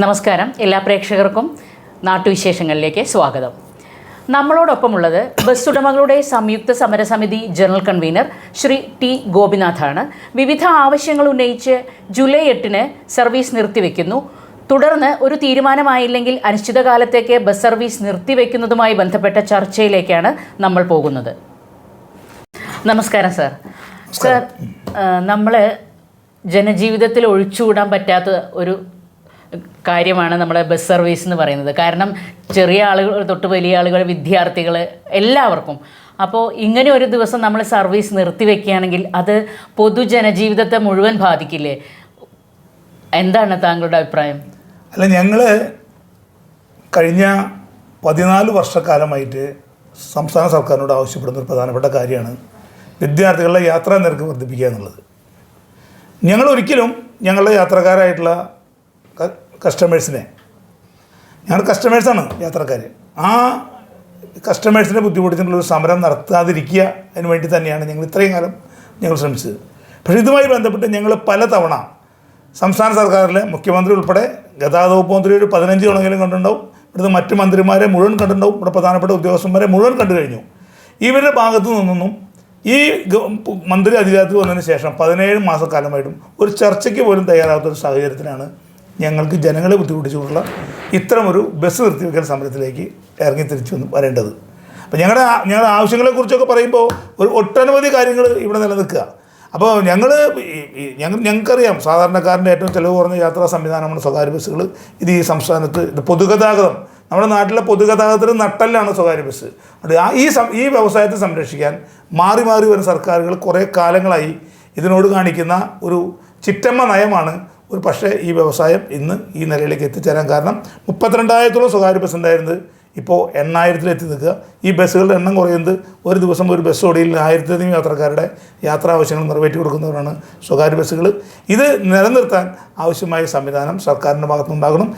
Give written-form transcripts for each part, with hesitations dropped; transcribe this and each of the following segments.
നമസ്കാരം, എല്ലാ പ്രേക്ഷകർക്കും നാട്ടുവിശേഷങ്ങളിലേക്ക് സ്വാഗതം. നമ്മളോടൊപ്പമുള്ളത് ബസ് ഉടമകളുടെ സംയുക്ത സമരസമിതി ജനറൽ കൺവീനർ ശ്രീ ടി ഗോപിനാഥാണ്. വിവിധ ആവശ്യങ്ങൾ ഉന്നയിച്ച് ജൂലൈ 8 സർവീസ് നിർത്തിവെക്കുന്നു. തുടർന്ന് ഒരു തീരുമാനമായില്ലെങ്കിൽ അനിശ്ചിതകാലത്തേക്ക് ബസ് സർവീസ് നിർത്തിവെക്കുന്നതുമായി ബന്ധപ്പെട്ട ചർച്ചയിലേക്കാണ് നമ്മൾ പോകുന്നത്. നമസ്കാരം സർ. സർ, നമ്മൾ ജനജീവിതത്തിൽ ഒഴിച്ചുകൂടാൻ പറ്റാത്ത ഒരു കാര്യമാണ് നമ്മുടെ ബസ് സർവീസ് എന്ന് പറയുന്നത്. കാരണം ചെറിയ ആളുകൾ തൊട്ട് വലിയ ആളുകൾ, വിദ്യാർത്ഥികൾ, എല്ലാവർക്കും. അപ്പോൾ ഇങ്ങനെ ഒരു ദിവസം നമ്മൾ സർവീസ് നിർത്തിവെക്കുകയാണെങ്കിൽ അത് പൊതുജനജീവിതത്തെ മുഴുവൻ ബാധിക്കില്ലേ? എന്താണ് താങ്കളുടെ അഭിപ്രായം? അല്ല, ഞങ്ങൾ കഴിഞ്ഞ 14 വർഷക്കാലമായിട്ട് സംസ്ഥാന സർക്കാരിനോട് ആവശ്യപ്പെടുന്ന ഒരു പ്രധാനപ്പെട്ട കാര്യമാണ് വിദ്യാർത്ഥികളുടെ യാത്രാ നിരക്ക് വർദ്ധിപ്പിക്കുക എന്നുള്ളത്. ഞങ്ങളൊരിക്കലും ഞങ്ങളുടെ യാത്രക്കാരായിട്ടുള്ള കസ്റ്റമേഴ്സിനെ, ഞങ്ങൾ കസ്റ്റമേഴ്സാണ് യാത്രക്കാർ, ആ കസ്റ്റമേഴ്സിനെ ബുദ്ധിമുട്ടിച്ചിട്ടുള്ളൊരു സമരം നടത്താതിരിക്കുക അതിന് വേണ്ടി തന്നെയാണ് ഞങ്ങൾ ഇത്രയും കാലം ഞങ്ങൾ ശ്രമിച്ചത്. പക്ഷേ ഇതുമായി ബന്ധപ്പെട്ട് ഞങ്ങൾ പലതവണ സംസ്ഥാന സർക്കാരിലെ മുഖ്യമന്ത്രി ഉൾപ്പെടെ ഗതാഗത വകുപ്പ് മന്ത്രി ഒരു 15 തവണയെങ്കിലും കണ്ടിട്ടുണ്ടാവും, ഇവിടുത്തെ മറ്റ് മന്ത്രിമാരെ മുഴുവൻ കണ്ടിട്ടുണ്ടാവും, ഇവിടെ പ്രധാനപ്പെട്ട ഉദ്യോഗസ്ഥന്മാരെ മുഴുവൻ കണ്ടു കഴിഞ്ഞു. ഇവരുടെ ഭാഗത്തു നിന്നൊന്നും ഈ മന്ത്രി അധികാരത്തിൽ വന്നതിന് ശേഷം 17 മാസക്കാലമായിട്ടും ഒരു ചർച്ചയ്ക്ക് പോലും തയ്യാറാകാത്തൊരു സാഹചര്യത്തിലാണ് ഞങ്ങൾക്ക് ജനങ്ങളെ ബുദ്ധിമുട്ടിച്ചുകൊണ്ടുള്ള ഇത്തരമൊരു ബസ് നിർത്തിവെക്കൽ സമരത്തിലേക്ക് ഇറങ്ങി തിരിച്ചു വരേണ്ടത്. അപ്പോൾ ഞങ്ങളുടെ ആവശ്യങ്ങളെക്കുറിച്ചൊക്കെ പറയുമ്പോൾ ഒരു ഒട്ടനവധി കാര്യങ്ങൾ ഇവിടെ നിലനിൽക്കുക. അപ്പോൾ ഞങ്ങൾക്കറിയാം സാധാരണക്കാരൻ്റെ ഏറ്റവും ചിലവ് കുറഞ്ഞ യാത്രാ സംവിധാനമാണ് സ്വകാര്യ ബസ്സുകൾ. ഇത് ഈ സംസ്ഥാനത്ത് പൊതുഗതാഗതം, നമ്മുടെ നാട്ടിലെ പൊതുഗതാഗതത്തിന് നട്ടെല്ലാണ് സ്വകാര്യ ബസ്. ഈ വ്യവസായത്തെ സംരക്ഷിക്കാൻ മാറി മാറി വരുന്ന സർക്കാരുകൾ കുറേ കാലങ്ങളായി ഇതിനോട് കാണിക്കുന്ന ഒരു ചിറ്റമ്മ നയമാണ് ഒരു പക്ഷേ ഈ വ്യവസായം ഇന്ന് ഈ നിലയിലേക്ക് എത്തിച്ചേരാൻ കാരണം. 32,000 സ്വകാര്യ ബസ് ഉണ്ടായിരുന്നത് ഇപ്പോൾ 8,000 നിൽക്കുക. ഈ ബസ്സുകളുടെ എണ്ണം കുറയുന്നത് ഒരു ദിവസം ഒരു ബസ് ഓടിയിൽ 1,000 യാത്രക്കാരുടെ യാത്രാ ആവശ്യങ്ങൾ നിറവേറ്റി കൊടുക്കുന്നവരാണ് സ്വകാര്യ ബസ്സുകൾ. ഇത് നിലനിർത്താൻ ആവശ്യമായ സംവിധാനം സർക്കാരിൻ്റെ ഭാഗത്തുനിന്നുണ്ടാകണം.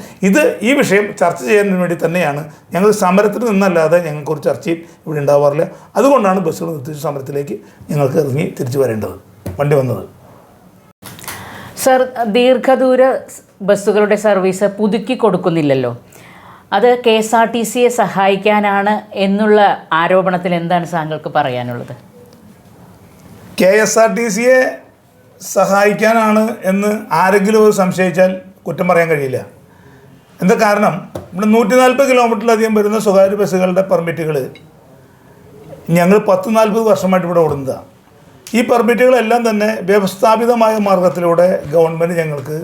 ഈ വിഷയം ചർച്ച ചെയ്യാൻ വേണ്ടി തന്നെയാണ് ഞങ്ങൾ സമരത്തിൽ നിന്നല്ലാതെ ഞങ്ങൾക്കൊരു ചർച്ചയും ഇവിടെ ഉണ്ടാവാറില്ല. അതുകൊണ്ടാണ് ബസ്സുകൾ നിർത്തിച്ച സമരത്തിലേക്ക് ഞങ്ങൾക്ക് ഇറങ്ങി തിരിച്ചു വരേണ്ടത്, വണ്ടി വന്നത്. സർ, ദീർഘദൂര ബസ്സുകളുടെ സർവീസ് പുതുക്കി കൊടുക്കുന്നില്ലല്ലോ, അത് KSRTCയെ സഹായിക്കാനാണ് എന്നുള്ള ആരോപണത്തിൽ എന്താണ് താങ്കൾക്ക് പറയാനുള്ളത്? KSRTCയെ സഹായിക്കാനാണ് എന്ന് ആരെങ്കിലും സംശയിച്ചാൽ കുറ്റം പറയാൻ കഴിയില്ല. എന്താ കാരണം, ഇവിടെ 140 കിലോമീറ്ററിലധികം വരുന്ന സ്വകാര്യ ബസ്സുകളുടെ പെർമിറ്റുകൾ ഞങ്ങൾ 10-40 വർഷമായിട്ട് ഇവിടെ ഓടുന്നതാണ്. ഈ പെർമിറ്റുകളെല്ലാം തന്നെ വ്യവസ്ഥാപിതമായ മാർഗത്തിലൂടെ ഗവൺമെൻറ് ഞങ്ങൾക്ക്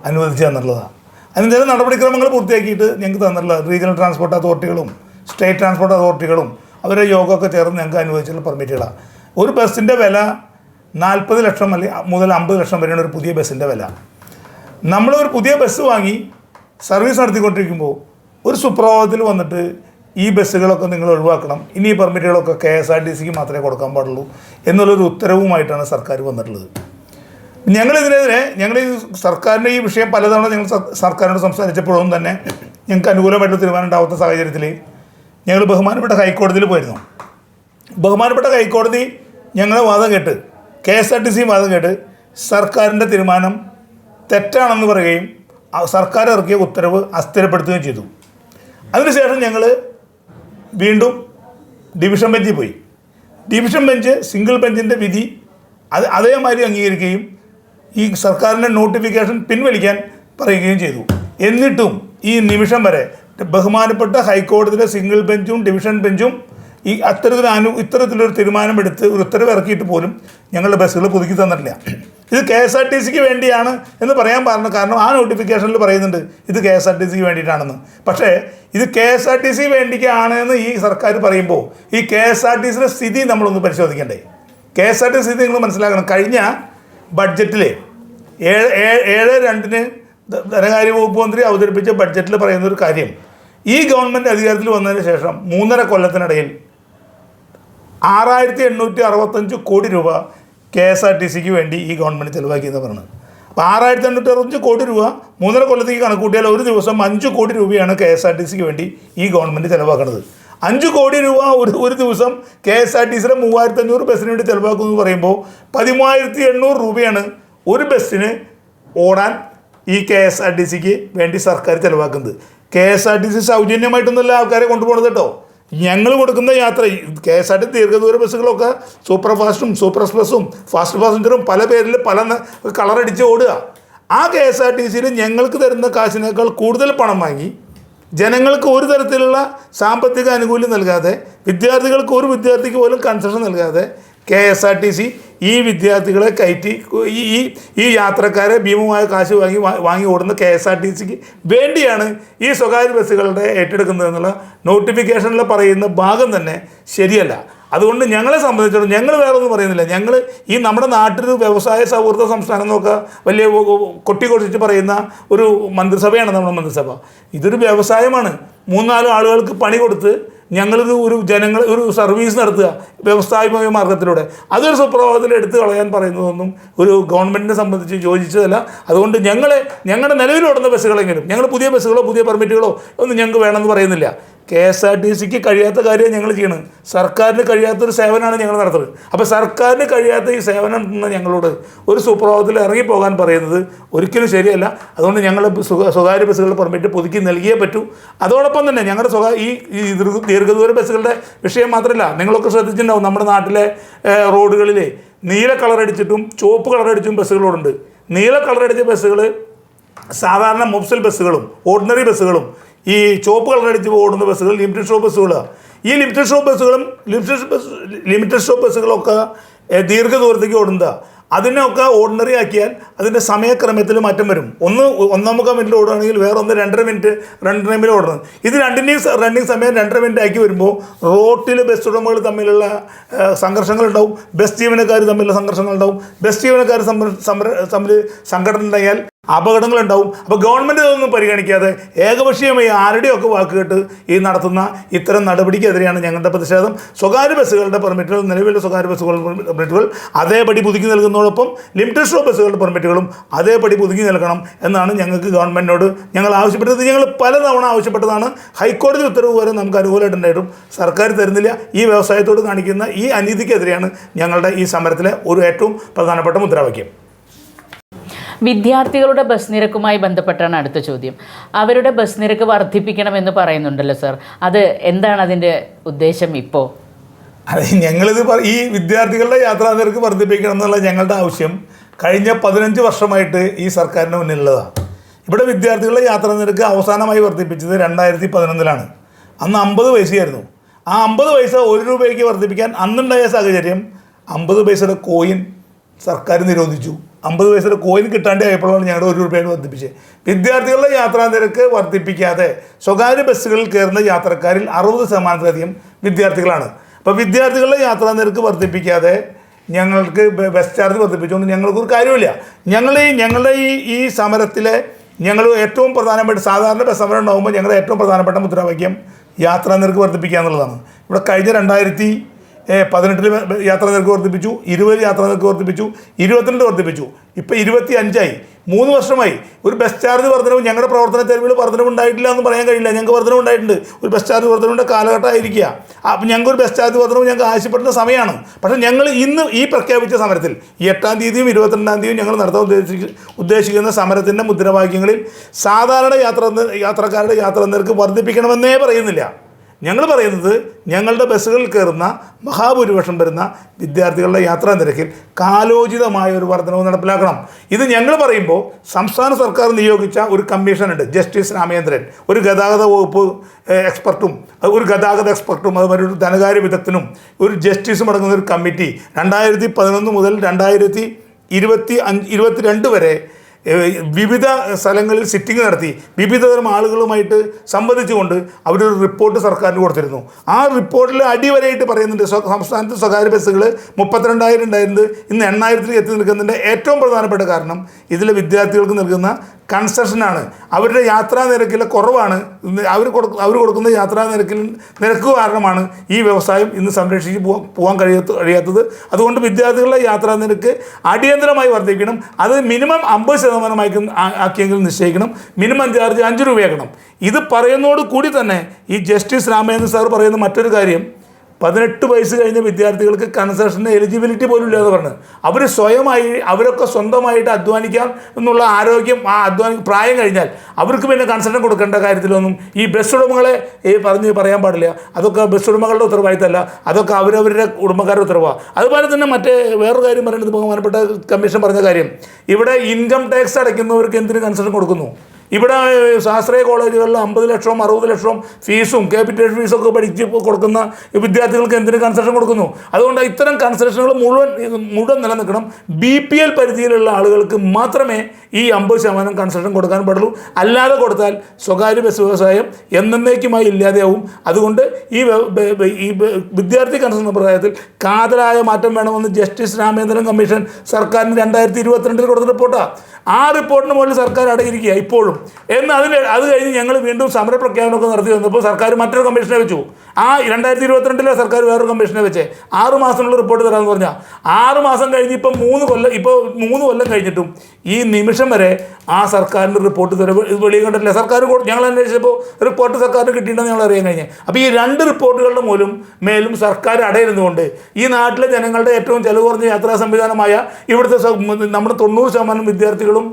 അനുവദിച്ചു തന്നിട്ടുള്ളതാണ്. അതിന് ചില നടപടിക്രമങ്ങൾ പൂർത്തിയാക്കിയിട്ട് ഞങ്ങൾക്ക് തന്നിട്ടുള്ള റീജിയണൽ ട്രാൻസ്പോർട്ട് അതോറിറ്റികളും സ്റ്റേറ്റ് ട്രാൻസ്പോർട്ട് അതോറിറ്റികളും അവരുടെ യോഗമൊക്കെ ചേർന്ന് ഞങ്ങൾക്ക് അനുവദിച്ചിട്ടുള്ള പെർമിറ്റുകളാണ്. ഒരു ബസ്സിൻ്റെ വില 40 ലക്ഷം മുതൽ 50 ലക്ഷം വരെയാണ് ഒരു പുതിയ ബസ്സിൻ്റെ വില. നമ്മളൊരു പുതിയ ബസ് വാങ്ങി സർവീസ് നടത്തിക്കൊണ്ടിരിക്കുമ്പോൾ ഒരു സുപ്രഭാതത്തിൽ വന്നിട്ട് ഈ ബസ്സുകളൊക്കെ നിങ്ങൾ ഒഴിവാക്കണം, ഇനി ഈ പെർമിറ്റുകളൊക്കെ KSRTCക്ക് മാത്രമേ കൊടുക്കാൻ പാടുള്ളൂ എന്നുള്ളൊരു ഉത്തരവുമായിട്ടാണ് സർക്കാർ വന്നിട്ടുള്ളത്. ഞങ്ങളിതിനെതിരെ ഈ സർക്കാരിൻ്റെ ഈ വിഷയം പലതവണ ഞങ്ങൾ സർക്കാരിനോട് സംസാരിച്ചപ്പോഴും തന്നെ ഞങ്ങൾക്ക് അനുകൂലമായിട്ടുള്ള തീരുമാനം ഉണ്ടാവാത്ത സാഹചര്യത്തിൽ ഞങ്ങൾ ബഹുമാനപ്പെട്ട ഹൈക്കോടതിയിൽ പോയിരുന്നു. ബഹുമാനപ്പെട്ട ഹൈക്കോടതി ഞങ്ങളുടെ വാദം കേട്ട്, KSRTC വാദം കേട്ട് സർക്കാരിൻ്റെ തീരുമാനം തെറ്റാണെന്ന് പറയുകയും സർക്കാർ ഇറക്കിയ ഉത്തരവ് അസ്ഥിരപ്പെടുത്തുകയും ചെയ്തു. അതിനുശേഷം ഞങ്ങൾ വീണ്ടും ഡിവിഷൻ ബെഞ്ചിൽ പോയി. ഡിവിഷൻ ബെഞ്ച് സിംഗിൾ ബെഞ്ചിൻ്റെ വിധി അതേമാതിരി അംഗീകരിക്കുകയും ഈ സർക്കാരിൻ്റെ നോട്ടിഫിക്കേഷൻ പിൻവലിക്കാൻ പറയുകയും ചെയ്തു. എന്നിട്ടും ഈ നിമിഷം വരെ ബഹുമാനപ്പെട്ട ഹൈക്കോടതിയിലെ സിംഗിൾ ബെഞ്ചും ഡിവിഷൻ ബെഞ്ചും ഈ ഇത്തരത്തിലൊരു തീരുമാനമെടുത്ത് ഒരു ഉത്തരവ് ഇറക്കിയിട്ട് പോലും ഞങ്ങളുടെ ബസ്സുകൾ പുതുക്കി തന്നിട്ടില്ല. ഇത് KSRTCക്ക് വേണ്ടിയാണ് എന്ന് പറയാൻ പറഞ്ഞു. കാരണം ആ നോട്ടിഫിക്കേഷനിൽ പറയുന്നുണ്ട് ഇത് KSRTCക്ക് വേണ്ടിയിട്ടാണെന്ന്. പക്ഷേ ഇത് KSRTC വേണ്ടിക്കാണ് എന്ന് ഈ സർക്കാർ പറയുമ്പോൾ ഈ KSRTCയുടെ സ്ഥിതി നമ്മളൊന്ന് പരിശോധിക്കണ്ടേ? KSRTC സ്ഥിതി നിങ്ങൾ മനസ്സിലാക്കണം. കഴിഞ്ഞ ബഡ്ജറ്റിൽ 7/2 ധനകാര്യ വകുപ്പ് മന്ത്രി അവതരിപ്പിച്ച ബഡ്ജറ്റിൽ പറയുന്നൊരു കാര്യം, ഈ ഗവൺമെൻറ് അധികാരത്തിൽ വന്നതിന് ശേഷം 3.5 കൊല്ലത്തിനിടയിൽ 6,865 കോടി രൂപ KSRTCക്ക് വേണ്ടി ഈ ഗവൺമെൻറ് ചിലവാക്കിയെന്ന് പറയുന്നത്. അപ്പോൾ 6,865 കോടി രൂപ 3.5 കൊല്ലത്തേക്ക് കണക്കൂട്ടിയാൽ ഒരു ദിവസം 5 കോടി രൂപയാണ് KSRTCക്ക് വേണ്ടി ഈ ഗവൺമെൻറ് ചിലവാക്കുന്നത്. 5 കോടി രൂപ ഒരു ദിവസം KSRTCയുടെ 3,500 ബസ്സിന് വേണ്ടി ചിലവാക്കുമെന്ന് പറയുമ്പോൾ 13,800 രൂപയാണ് ഒരു ബസ്സിന് ഓടാൻ ഈ KSRTCക്ക് വേണ്ടി സർക്കാർ ചിലവാക്കുന്നത്. KSRTC സൗജന്യമായിട്ടൊന്നുമല്ല ആൾക്കാരെ കൊണ്ടുപോകുന്നത് കേട്ടോ. ഞങ്ങൾ കൊടുക്കുന്ന യാത്ര KSRTC ദീർഘദൂര ബസ്സുകളൊക്കെ സൂപ്പർ ഫാസ്റ്റും സൂപ്പർ എക്സ്പ്രസ്സും ഫാസ്റ്റ് പാസഞ്ചറും പല പേരിൽ പല കളറടിച്ച് ഓടുക. ആ KSRTCയിൽ ഞങ്ങൾക്ക് തരുന്ന കാശിനേക്കാൾ കൂടുതൽ പണം വാങ്ങി ജനങ്ങൾക്ക് ഒരു തരത്തിലുള്ള സാമ്പത്തിക ആനുകൂല്യം നൽകാതെ, വിദ്യാർത്ഥികൾക്ക് ഒരു വിദ്യാർത്ഥിക്ക് പോലും കൺസെഷൻ നൽകാതെ KSRTC ഈ വിദ്യാർത്ഥികളെ കയറ്റി ഈ യാത്രക്കാരെ ഭീമമായ കാശ് വാങ്ങി ഓടുന്ന KSRTCക്ക് വേണ്ടിയാണ് ഈ സ്വകാര്യ ബസ്സുകളുടെ ഏറ്റെടുക്കുന്നതെന്നുള്ള നോട്ടിഫിക്കേഷനിൽ പറയുന്ന ഭാഗം തന്നെ ശരിയല്ല. അതുകൊണ്ട് ഞങ്ങളെ സംബന്ധിച്ചിടത്തോളം ഞങ്ങൾ വേറെ ഒന്നും പറയുന്നില്ല. ഞങ്ങൾ ഈ നമ്മുടെ നാട്ടിൽ വ്യവസായ സൗഹൃദ സംസ്ഥാനം എന്നൊക്കെ വലിയ കൊട്ടിക്കൊടിച്ച് പറയുന്ന ഒരു മന്ത്രിസഭയാണ് നമ്മുടെ മന്ത്രിസഭ. ഇതൊരു വ്യവസായമാണ്. 3-4 ആളുകൾക്ക് പണി കൊടുത്ത് ഞങ്ങളിത് ഒരു സർവീസ് നടത്തുക വ്യവസായ മാർഗത്തിലൂടെ. അതൊരു സുപ്രഭാതത്തിൽ എടുത്തു കളയാൻ പറയുന്നതൊന്നും ഒരു ഗവൺമെൻറ്റിനെ സംബന്ധിച്ച് യോജിച്ചതല്ല. അതുകൊണ്ട് ഞങ്ങളുടെ നിലവിലോടുന്ന ബസ്സുകളെങ്കിലും, ഞങ്ങൾ പുതിയ ബസ്സുകളോ പുതിയ പെർമിറ്റുകളോ ഒന്നും ഞങ്ങൾക്ക് വേണമെന്ന് പറയുന്നില്ല. KSRTCക്ക് കഴിയാത്ത കാര്യം ഞങ്ങൾ ചെയ്യണം. സർക്കാരിന് കഴിയാത്തൊരു സേവനമാണ് ഞങ്ങൾ നടത്തുന്നത്. അപ്പോൾ സർക്കാരിന് കഴിയാത്ത ഈ സേവനം ഞങ്ങളോട് ഒരു സുപ്രഭാതത്തിൽ ഇറങ്ങിപ്പോകാൻ പറയുന്നത് ഒരിക്കലും ശരിയല്ല. അതുകൊണ്ട് ഞങ്ങൾ സ്വകാര്യ ബസ്സുകളുടെ പെർമിറ്റ് പുതുക്കി നൽകിയേ പറ്റൂ. അതോടൊപ്പം തന്നെ ഞങ്ങളുടെ ഈ ദീർഘദൂര ബസ്സുകളുടെ വിഷയം മാത്രമല്ല, നിങ്ങളൊക്കെ ശ്രദ്ധിച്ചിട്ടുണ്ടാവും നമ്മുടെ നാട്ടിലെ റോഡുകളിൽ നീല കളറടിച്ചിട്ടും ചുവപ്പ് കളറടിച്ചും ബസ്സുകളോടുണ്ട്. നീല കളറടിച്ച ബസ്സുകൾ സാധാരണ മുഫ്സിൽ ബസ്സുകളും ഓർഡിനറി ബസ്സുകളും, ഈ ചുവപ്പ് കളറടിച്ച് ഓടുന്ന ബസ്സുകൾ ലിമിറ്റഡ് സ്റ്റോപ്പ് ബസ്സുകളാണ്. ഈ ലിമിറ്റഡ് സ്റ്റോപ്പ് ബസ്സുകളൊക്കെ ദീർഘദൂരത്തേക്ക് ഓടുന്നതാണ്. അതിനൊക്കെ ഓർഡിനറി ആക്കിയാൽ അതിൻ്റെ സമയക്രമത്തിൽ മാറ്റം വരും. 1.25 മിനിറ്റ് ഓടുകയാണെങ്കിൽ വേറെ 2.5 മിനിറ്റ് റൺ ടൈമിൽ ഓടണം. ഇത് രണ്ടിൻ്റെയും റണ്ണിങ് സമയം 2.5 മിനിറ്റ് ആക്കി വരുമ്പോൾ റോട്ടിൽ ബസ് ഉടമകൾ തമ്മിലുള്ള സംഘർഷങ്ങളുണ്ടാവും, ബസ് ജീവനക്കാർ തമ്മിലുള്ള സംഘർഷങ്ങളുണ്ടാവും. ബസ് ജീവനക്കാർ തമ്മിൽ സംഘടന ഉണ്ടായാൽ അപകടങ്ങളുണ്ടാവും. അപ്പോൾ ഗവൺമെൻറ് ഇതൊന്നും പരിഗണിക്കാതെ ഏകപക്ഷീയമായി ആരുടെയൊക്കെ വാക്ക് കേട്ട് ഈ നടത്തുന്ന ഇത്തരം നടപടിക്കെതിരെയാണ് ഞങ്ങളുടെ പ്രതിഷേധം. സ്വകാര്യ ബസ്സുകളുടെ പെർമിറ്റുകൾ, നിലവിലെ സ്വകാര്യ ബസ്സുകളുടെ പെർമിറ്റുകൾ അതേപടി പുതുക്കി നൽകുന്നതോടൊപ്പം ലിമിറ്റഡ് സ്റ്റോപ്പ് ബസ്സുകളുടെ പെർമിറ്റുകളും അതേപടി പുതുക്കി നൽകണം എന്നാണ് ഞങ്ങൾക്ക് ഗവൺമെൻറ്റിനോട് ഞങ്ങൾ ആവശ്യപ്പെട്ടത്. ഞങ്ങൾ പലതവണ ആവശ്യപ്പെട്ടതാണ്. ഹൈക്കോടതി ഉത്തരവ് വരെ നമുക്ക് അനുകൂലമായിട്ടുണ്ടായിട്ടും സർക്കാർ തരുന്നില്ല. ഈ വ്യവസായത്തോട് കാണിക്കുന്ന ഈ അനീതിക്കെതിരെയാണ് ഞങ്ങളുടെ ഈ സമരത്തിലെ ഏറ്റവും പ്രധാനപ്പെട്ട മുദ്രാവാക്യം. വിദ്യാർത്ഥികളുടെ ബസ് നിരക്കുമായി ബന്ധപ്പെട്ടാണ് അടുത്ത ചോദ്യം. അവരുടെ ബസ് നിരക്ക് വർദ്ധിപ്പിക്കണമെന്ന് പറയുന്നുണ്ടല്ലോ സർ, അത് എന്താണ് അതിൻ്റെ ഉദ്ദേശം ഇപ്പോൾ? അതെ, ഞങ്ങളിത് ഈ വിദ്യാർത്ഥികളുടെ യാത്രാ നിരക്ക് വർദ്ധിപ്പിക്കണം എന്നുള്ള ഞങ്ങളുടെ ആവശ്യം കഴിഞ്ഞ 15 വർഷമായിട്ട് ഈ സർക്കാരിന് മുന്നിലുള്ളതാണ്. ഇവിടെ വിദ്യാർത്ഥികളുടെ യാത്രാ നിരക്ക് അവസാനമായി വർദ്ധിപ്പിച്ചത് 2011-ലാണ്. അന്ന് 50 പൈസയായിരുന്നു. ആ 50 പൈസ 1 രൂപയ്ക്ക് വർദ്ധിപ്പിക്കാൻ അന്നുണ്ടായ സാഹചര്യം 50 പൈസയുടെ കോയിൻ സർക്കാർ നിരോധിച്ചു. 50 പൈസയുടെ കോയിൻ കിട്ടാണ്ട് ആയപ്പോഴാണ് ഞങ്ങളുടെ 1 രൂപയാണ് വർദ്ധിപ്പിച്ചത്. വിദ്യാർത്ഥികളുടെ യാത്രാ നിരക്ക് വർദ്ധിപ്പിക്കാതെ സ്വകാര്യ ബസ്സുകളിൽ കയറുന്ന യാത്രക്കാരിൽ 60% വിദ്യാർത്ഥികളാണ്. അപ്പോൾ വിദ്യാർത്ഥികളുടെ യാത്രാ നിരക്ക് വർദ്ധിപ്പിക്കാതെ ഞങ്ങൾക്ക് ബസ് ചാർജ് വർദ്ധിപ്പിച്ചുകൊണ്ട് ഞങ്ങൾക്കൊരു കാര്യമില്ല. ഞങ്ങളുടെ ഈ സമരത്തിലെ ഞങ്ങൾ ഏറ്റവും പ്രധാനപ്പെട്ട, സാധാരണ ബസ് സമരം ഉണ്ടാകുമ്പോൾ ഞങ്ങളുടെ ഏറ്റവും പ്രധാനപ്പെട്ട മുദ്രാവാക്യം യാത്രാ നിരക്ക് വർദ്ധിപ്പിക്കുക എന്നുള്ളതാണ്. ഇവിടെ കഴിഞ്ഞ 2018 യാത്രാ നിരക്ക് വർദ്ധിപ്പിച്ചു, 20 യാത്രാ നിരക്ക് വർദ്ധിപ്പിച്ചു, 22 വർദ്ധിപ്പിച്ചു, ഇപ്പോൾ 25ആയി. 3 വർഷമായി ഒരു ബസ് ചാർജ് വർധനവ് ഞങ്ങളുടെ പ്രവർത്തന ചെലവിൽ വർധനവ് ഉണ്ടായിട്ടില്ല എന്ന് പറയാൻ കഴിയില്ല. ഞങ്ങൾക്ക് വർധനവ് ഉണ്ടായിട്ടുണ്ട്. ഒരു ബസ് ചാർജ് വർധനവിൻ്റെ കാലഘട്ടമായിരിക്കുക. അപ്പം ഞങ്ങൾക്കൊരു ബസ് ചാർജ് വർധനവ് ഞങ്ങൾക്ക് ആവശ്യപ്പെടുന്ന സമയമാണ്. പക്ഷേ ഞങ്ങൾ ഇന്ന് ഈ പ്രഖ്യാപിച്ച സമരത്തിൽ 8-ാം തീയതിയും 22-ാം തീയതിയും ഞങ്ങൾ നടത്താൻ ഉദ്ദേശിക്കുന്ന സമരത്തിൻ്റെ മുദ്രാവാക്യങ്ങളിൽ സാധാരണ യാത്രക്കാരുടെ യാത്രാ നിരക്ക് വർദ്ധിപ്പിക്കണമെന്നേ പറയുന്നില്ല. ഞങ്ങൾ പറയുന്നത് ഞങ്ങളുടെ ബസ്സുകളിൽ കയറുന്ന മഹാഭൂരിപക്ഷം വരുന്ന വിദ്യാർത്ഥികളുടെ യാത്രാ നിരക്കിൽ കാലോചിതമായ ഒരു വർധനവ് നടപ്പിലാക്കണം. ഇത് ഞങ്ങൾ പറയുമ്പോൾ സംസ്ഥാന സർക്കാർ നിയോഗിച്ച ഒരു കമ്മീഷനുണ്ട്, ജസ്റ്റിസ് രാമേന്ദ്രൻ, ഒരു ഗതാഗത വകുപ്പ് എക്സ്പെർട്ടും അതുപോലെ ഒരു ധനകാര്യ വിദഗ്ധനും ഒരു ജസ്റ്റിസും അടങ്ങുന്ന ഒരു കമ്മിറ്റി 2011 മുതൽ 2022 വരെ വിവിധ സ്ഥലങ്ങളിൽ സിറ്റിംഗ് നടത്തി വിവിധതരം ആളുകളുമായിട്ട് സംവദിച്ചുകൊണ്ട് അവരൊരു റിപ്പോർട്ട് സർക്കാരിന് കൊടുത്തിരുന്നു. ആ റിപ്പോർട്ടിൽ അടിവരയിട്ട് പറയുന്നുണ്ട് സംസ്ഥാനത്ത് സ്വകാര്യ ബസ്സുകൾ 32,000 ഉണ്ടായിരുന്നത് ഇന്ന് 8,000-ൽ എത്തി നിൽക്കുന്നതിൻ്റെ ഏറ്റവും പ്രധാനപ്പെട്ട കാരണം ഇതിലെ വിദ്യാർത്ഥികൾക്ക് നൽകുന്ന കൺസെഷനാണ്. അവരുടെ യാത്രാ നിരക്കിലെ കുറവാണ്. അവർ കൊടുക്കുന്ന യാത്രാ നിരക്ക് കാരണമാണ് ഈ വ്യവസായം ഇന്ന് സംരക്ഷിച്ച് പോകാൻ കഴിയാത്തത്. അതുകൊണ്ട് വിദ്യാർത്ഥികളുടെ യാത്രാ നിരക്ക് അടിയന്തരമായി വർദ്ധിക്കണം. അത് മിനിമം 50% ആക്കിയെങ്കിലും നിശ്ചയിക്കണം. മിനിമം ചാർജ് 5 രൂപയാക്കണം. ഇത് പറയുന്നതോട് കൂടി തന്നെ ഈ ജസ്റ്റിസ് രാമേന്ദ്രൻ സാർ പറയുന്ന മറ്റൊരു കാര്യം, 18 വയസ്സ് കഴിഞ്ഞ വിദ്യാർത്ഥികൾക്ക് കൺസെഷന് എലിജിബിലിറ്റി പോലും ഇല്ലാതെ പറഞ്ഞു. അവർ സ്വയമായി അവരൊക്കെ സ്വന്തമായിട്ട് അധ്വാനിക്കാം എന്നുള്ള ആരോഗ്യം പ്രായം കഴിഞ്ഞാൽ അവർക്ക് പിന്നെ കൺസെഷൻ കൊടുക്കേണ്ട കാര്യത്തിലൊന്നും ഈ ബസ് ഉടമകളെ പറയാൻ പാടില്ല. അതൊക്കെ ബസ് ഉടമകളുടെ ഉത്തരവാദിത്തമല്ല, അതൊക്കെ അവരവരുടെ കുടുംബക്കാരുടെ ഉത്തരവാണ്. അതുപോലെ തന്നെ മറ്റേ വേറൊരു കാര്യം പറയുന്നത് ബഹുമാനപ്പെട്ട കമ്മീഷൻ പറഞ്ഞ കാര്യം, ഇവിടെ ഇൻകം ടാക്സ് അടയ്ക്കുന്നവർക്ക് എന്തിന് കൺസെഷൻ കൊടുക്കുന്നു? ഇവിടെ ശാസ്ത്രീയ കോളേജുകളിൽ 50 ലക്ഷം 60 ലക്ഷം ഫീസും ക്യാപിറ്റൽ ഫീസൊക്കെ പഠിച്ച് കൊടുക്കുന്ന വിദ്യാർത്ഥികൾക്ക് എന്തിന് കൺസെഷൻ കൊടുക്കുന്നു? അതുകൊണ്ട് ഇത്തരം കൺസെഷനുകൾ മുഴുവൻ നിലനിൽക്കണം. BPL പരിധിയിലുള്ള ആളുകൾക്ക് മാത്രമേ ഈ 50% കൺസെഷൻ കൊടുക്കാൻ പാടുള്ളൂ. അല്ലാതെ കൊടുത്താൽ സ്വകാര്യ ബസ് വ്യവസായം എന്നേക്കുമായി ഇല്ലാതെയാവും. അതുകൊണ്ട് ഈ വിദ്യാർത്ഥി കൺസെഷൻ സമ്പ്രദായത്തിൽ കാതലായ മാറ്റം വേണമെന്ന് ജസ്റ്റിസ് രാമേന്ദ്രൻ കമ്മീഷൻ സർക്കാരിന് 2022 കൊടുത്ത റിപ്പോർട്ടാണ്. ആ റിപ്പോർട്ടിന് മുകളിൽ സർക്കാർ അടയിരിക്കുക ഇപ്പോഴും. എന്നാൽ അത് കഴിഞ്ഞ് ഞങ്ങൾ വീണ്ടും സമരപ്രഖ്യാപനമൊക്കെ നടത്തി വന്നപ്പോൾ സർക്കാർ മറ്റൊരു കമ്മീഷനെ വെച്ചു. ആ 2022 സർക്കാർ വേറൊരു കമ്മീഷനെ വെച്ചേ 6 മാസത്തിനുള്ള റിപ്പോർട്ട് തരാമെന്ന് പറഞ്ഞാൽ 6 മാസം കഴിഞ്ഞ് ഇപ്പോൾ 3 കൊല്ലം കഴിഞ്ഞിട്ടും ഈ നിമിഷം വരെ ആ സർക്കാരിൻ്റെ റിപ്പോർട്ട് വെളിയിൽ കണ്ടിട്ടില്ല. സർക്കാർ ഞങ്ങൾ അന്വേഷിച്ചപ്പോൾ റിപ്പോർട്ട് സർക്കാരിന് കിട്ടിയിട്ടുണ്ടെന്ന് ഞങ്ങൾ അറിയാൻ കഴിഞ്ഞത്. അപ്പോൾ ഈ 2 റിപ്പോർട്ടുകളുടെ മേലും സർക്കാർ അടയിരുന്നുകൊണ്ട് ഈ നാട്ടിലെ ജനങ്ങളുടെ ഏറ്റവും ചെലവ് കുറഞ്ഞ യാത്രാ സംവിധാനമായ ഇവിടുത്തെ നമ്മുടെ 90% വിദ്യാർത്ഥികളും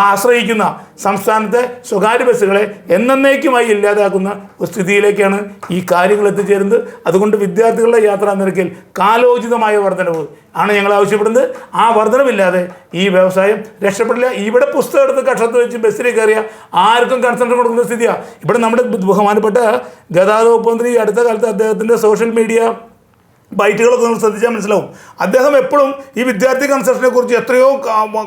ആശ്രയിക്കുന്ന സംസ്ഥാനത്തെ സ്വകാര്യ ബസ്സുകളെ എന്നേക്കുമായി ഇല്ലാതാക്കുന്ന സ്ഥിതിയിലേക്കാണ് ഈ കാര്യങ്ങൾ എത്തിച്ചേരുന്നത്. അതുകൊണ്ട് വിദ്യാർത്ഥികളുടെ യാത്രാ നിരക്കിൽ കാലോചിതമായ വർധനവ് ആണ് ഞങ്ങൾ ആവശ്യപ്പെടുന്നത്. ആ വർധനവില്ലാതെ ഈ വ്യവസായം രക്ഷപ്പെടില്ല. ഇവിടെ പുസ്തകം എടുത്ത് കക്ഷത്ത് വെച്ച് ബസ്സിലേക്ക് കയറിയ ആർക്കും കൺസെഷൻ കൊടുക്കുന്ന സ്ഥിതിയാണ്. ഇവിടെ നമ്മുടെ ബഹുമാനപ്പെട്ട ഗതാഗത വകുപ്പ് മന്ത്രി അടുത്ത കാലത്ത് അദ്ദേഹത്തിൻ്റെ സോഷ്യൽ മീഡിയ ബൈറ്റുകളൊക്കെ നമ്മൾ ശ്രദ്ധിച്ചാൽ മനസ്സിലാവും. അദ്ദേഹം എപ്പോഴും ഈ വിദ്യാർത്ഥി കൺസെഷനെ കുറിച്ച് എത്രയോ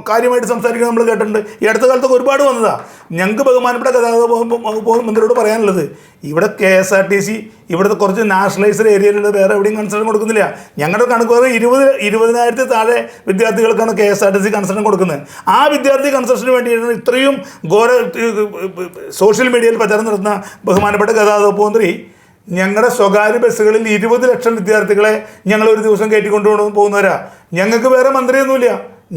കാര്യമായിട്ട് സംസാരിക്കുന്നത് നമ്മൾ കേട്ടിട്ടുണ്ട്. ഈ അടുത്ത കാലത്തൊക്കെ ഒരുപാട് വന്നതാണ്. ഞങ്ങൾക്ക് ബഹുമാനപ്പെട്ട ഗതാഗത വകുപ്പ് മന്ത്രിയോട് പറയാനുള്ളത്, ഇവിടെ KSRTC ഇവിടുത്തെ കുറച്ച് നാഷണലൈസ്ഡ് ഏരിയയിലുള്ള വേറെ എവിടെയും കൺസെഷൻ കൊടുക്കുന്നില്ല. ഞങ്ങളുടെ കണക്ക് പറഞ്ഞാൽ 20,000 താഴെ വിദ്യാർത്ഥികൾക്കാണ് KSRTC കൺസെഷൻ കൊടുക്കുന്നത്. ആ വിദ്യാർത്ഥി കൺസെഷന് വേണ്ടിയിട്ടാണ് ഇത്രയും സോഷ്യൽ മീഡിയയിൽ പ്രചാരണം നടത്തുന്ന ബഹുമാനപ്പെട്ട ഗതാഗത വകുപ്പ് മന്ത്രി ഞങ്ങളുടെ സ്വകാര്യ ബസ്സുകളിൽ 20 ലക്ഷം വിദ്യാർത്ഥികളെ ഞങ്ങൾ ഒരു ദിവസം കയറ്റിക്കൊണ്ടു പോകുന്നവരാ. ഞങ്ങൾക്ക് വേറെ മന്ത്രിയൊന്നുമില്ല.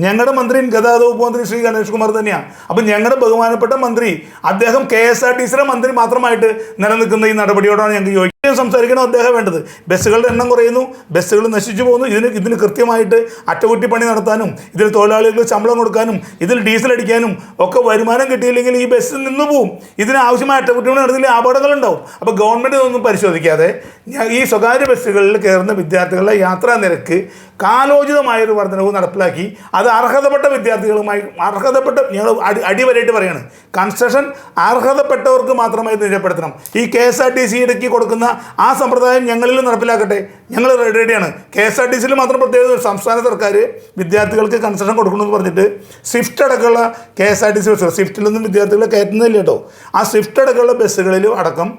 ഞങ്ങളുടെ മന്ത്രി ഗതാഗത വകുപ്പ് മന്ത്രി ശ്രീ ഗണേഷ് കുമാർ തന്നെയാണ്. അപ്പം ഞങ്ങളുടെ ബഹുമാനപ്പെട്ട മന്ത്രി അദ്ദേഹം KSRTCയുടെ മന്ത്രി മാത്രമായിട്ട് നിലനിൽക്കുന്ന ഈ നടപടിയോടാണ് ഞങ്ങൾക്ക് യോജിക്കുന്നത്. സംസാരിക്കണം അദ്ദേഹം വേണ്ടത്. ബസ്സുകളുടെ എണ്ണം കുറയുന്നു, ബസ്സുകൾ നശിച്ചു പോകുന്നു. ഇതിന് കൃത്യമായിട്ട് അറ്റകുറ്റിപ്പണി നടത്താനും ഇതിൽ തൊഴിലാളികൾക്ക് ശമ്പളം കൊടുക്കാനും ഇതിൽ ഡീസൽ അടിക്കാനും ഒക്കെ വരുമാനം കിട്ടിയില്ലെങ്കിൽ ഈ ബസ് നിന്ന് പോവും. ഇതിന് ആവശ്യമായ അറ്റകുറ്റിപ്പണി നടത്തിയില്ലെങ്കിൽ അപകടങ്ങളുണ്ടാവും. അപ്പോൾ ഗവൺമെൻറ് ഇതൊന്നും പരിശോധിക്കാതെ ഈ സ്വകാര്യ ബസ്സുകളിൽ കയറുന്ന വിദ്യാർത്ഥികളുടെ യാത്രാ നിരക്ക് കാലോചിതമായൊരു വർധനവ് നടപ്പിലാക്കി അത് അർഹതപ്പെട്ട വിദ്യാർത്ഥികളുമായി ഞങ്ങൾ അടിവരായിട്ട് പറയുകയാണ്, കൺസെഷൻ അർഹതപ്പെട്ടവർക്ക് മാത്രമായി നിജപ്പെടുത്തണം. ഈ KSRTC ഇടയ്ക്ക് കൊടുക്കുന്ന ആ സമ്പ്രദായം ഞങ്ങളിൽ നടപ്പിലാക്കട്ടെ. ഞങ്ങൾ റെഡിയാണ്. KSRTCയിൽ മാത്രം പ്രത്യേകത സംസ്ഥാന സർക്കാർ വിദ്യാർത്ഥികൾക്ക് കൺസെഷൻ കൊടുക്കണമെന്ന് പറഞ്ഞിട്ട് സ്വിഫ്റ്റ് അടക്കമുള്ള KSRTC ബസ്സുകൾ, സ്വിഫ്റ്റിലൊന്നും വിദ്യാർത്ഥികളെ കയറ്റുന്നില്ല കേട്ടോ. ആ സ്വിഫ്റ്റ് അടക്കമുള്ള ബസ്സുകളിലും അടക്കം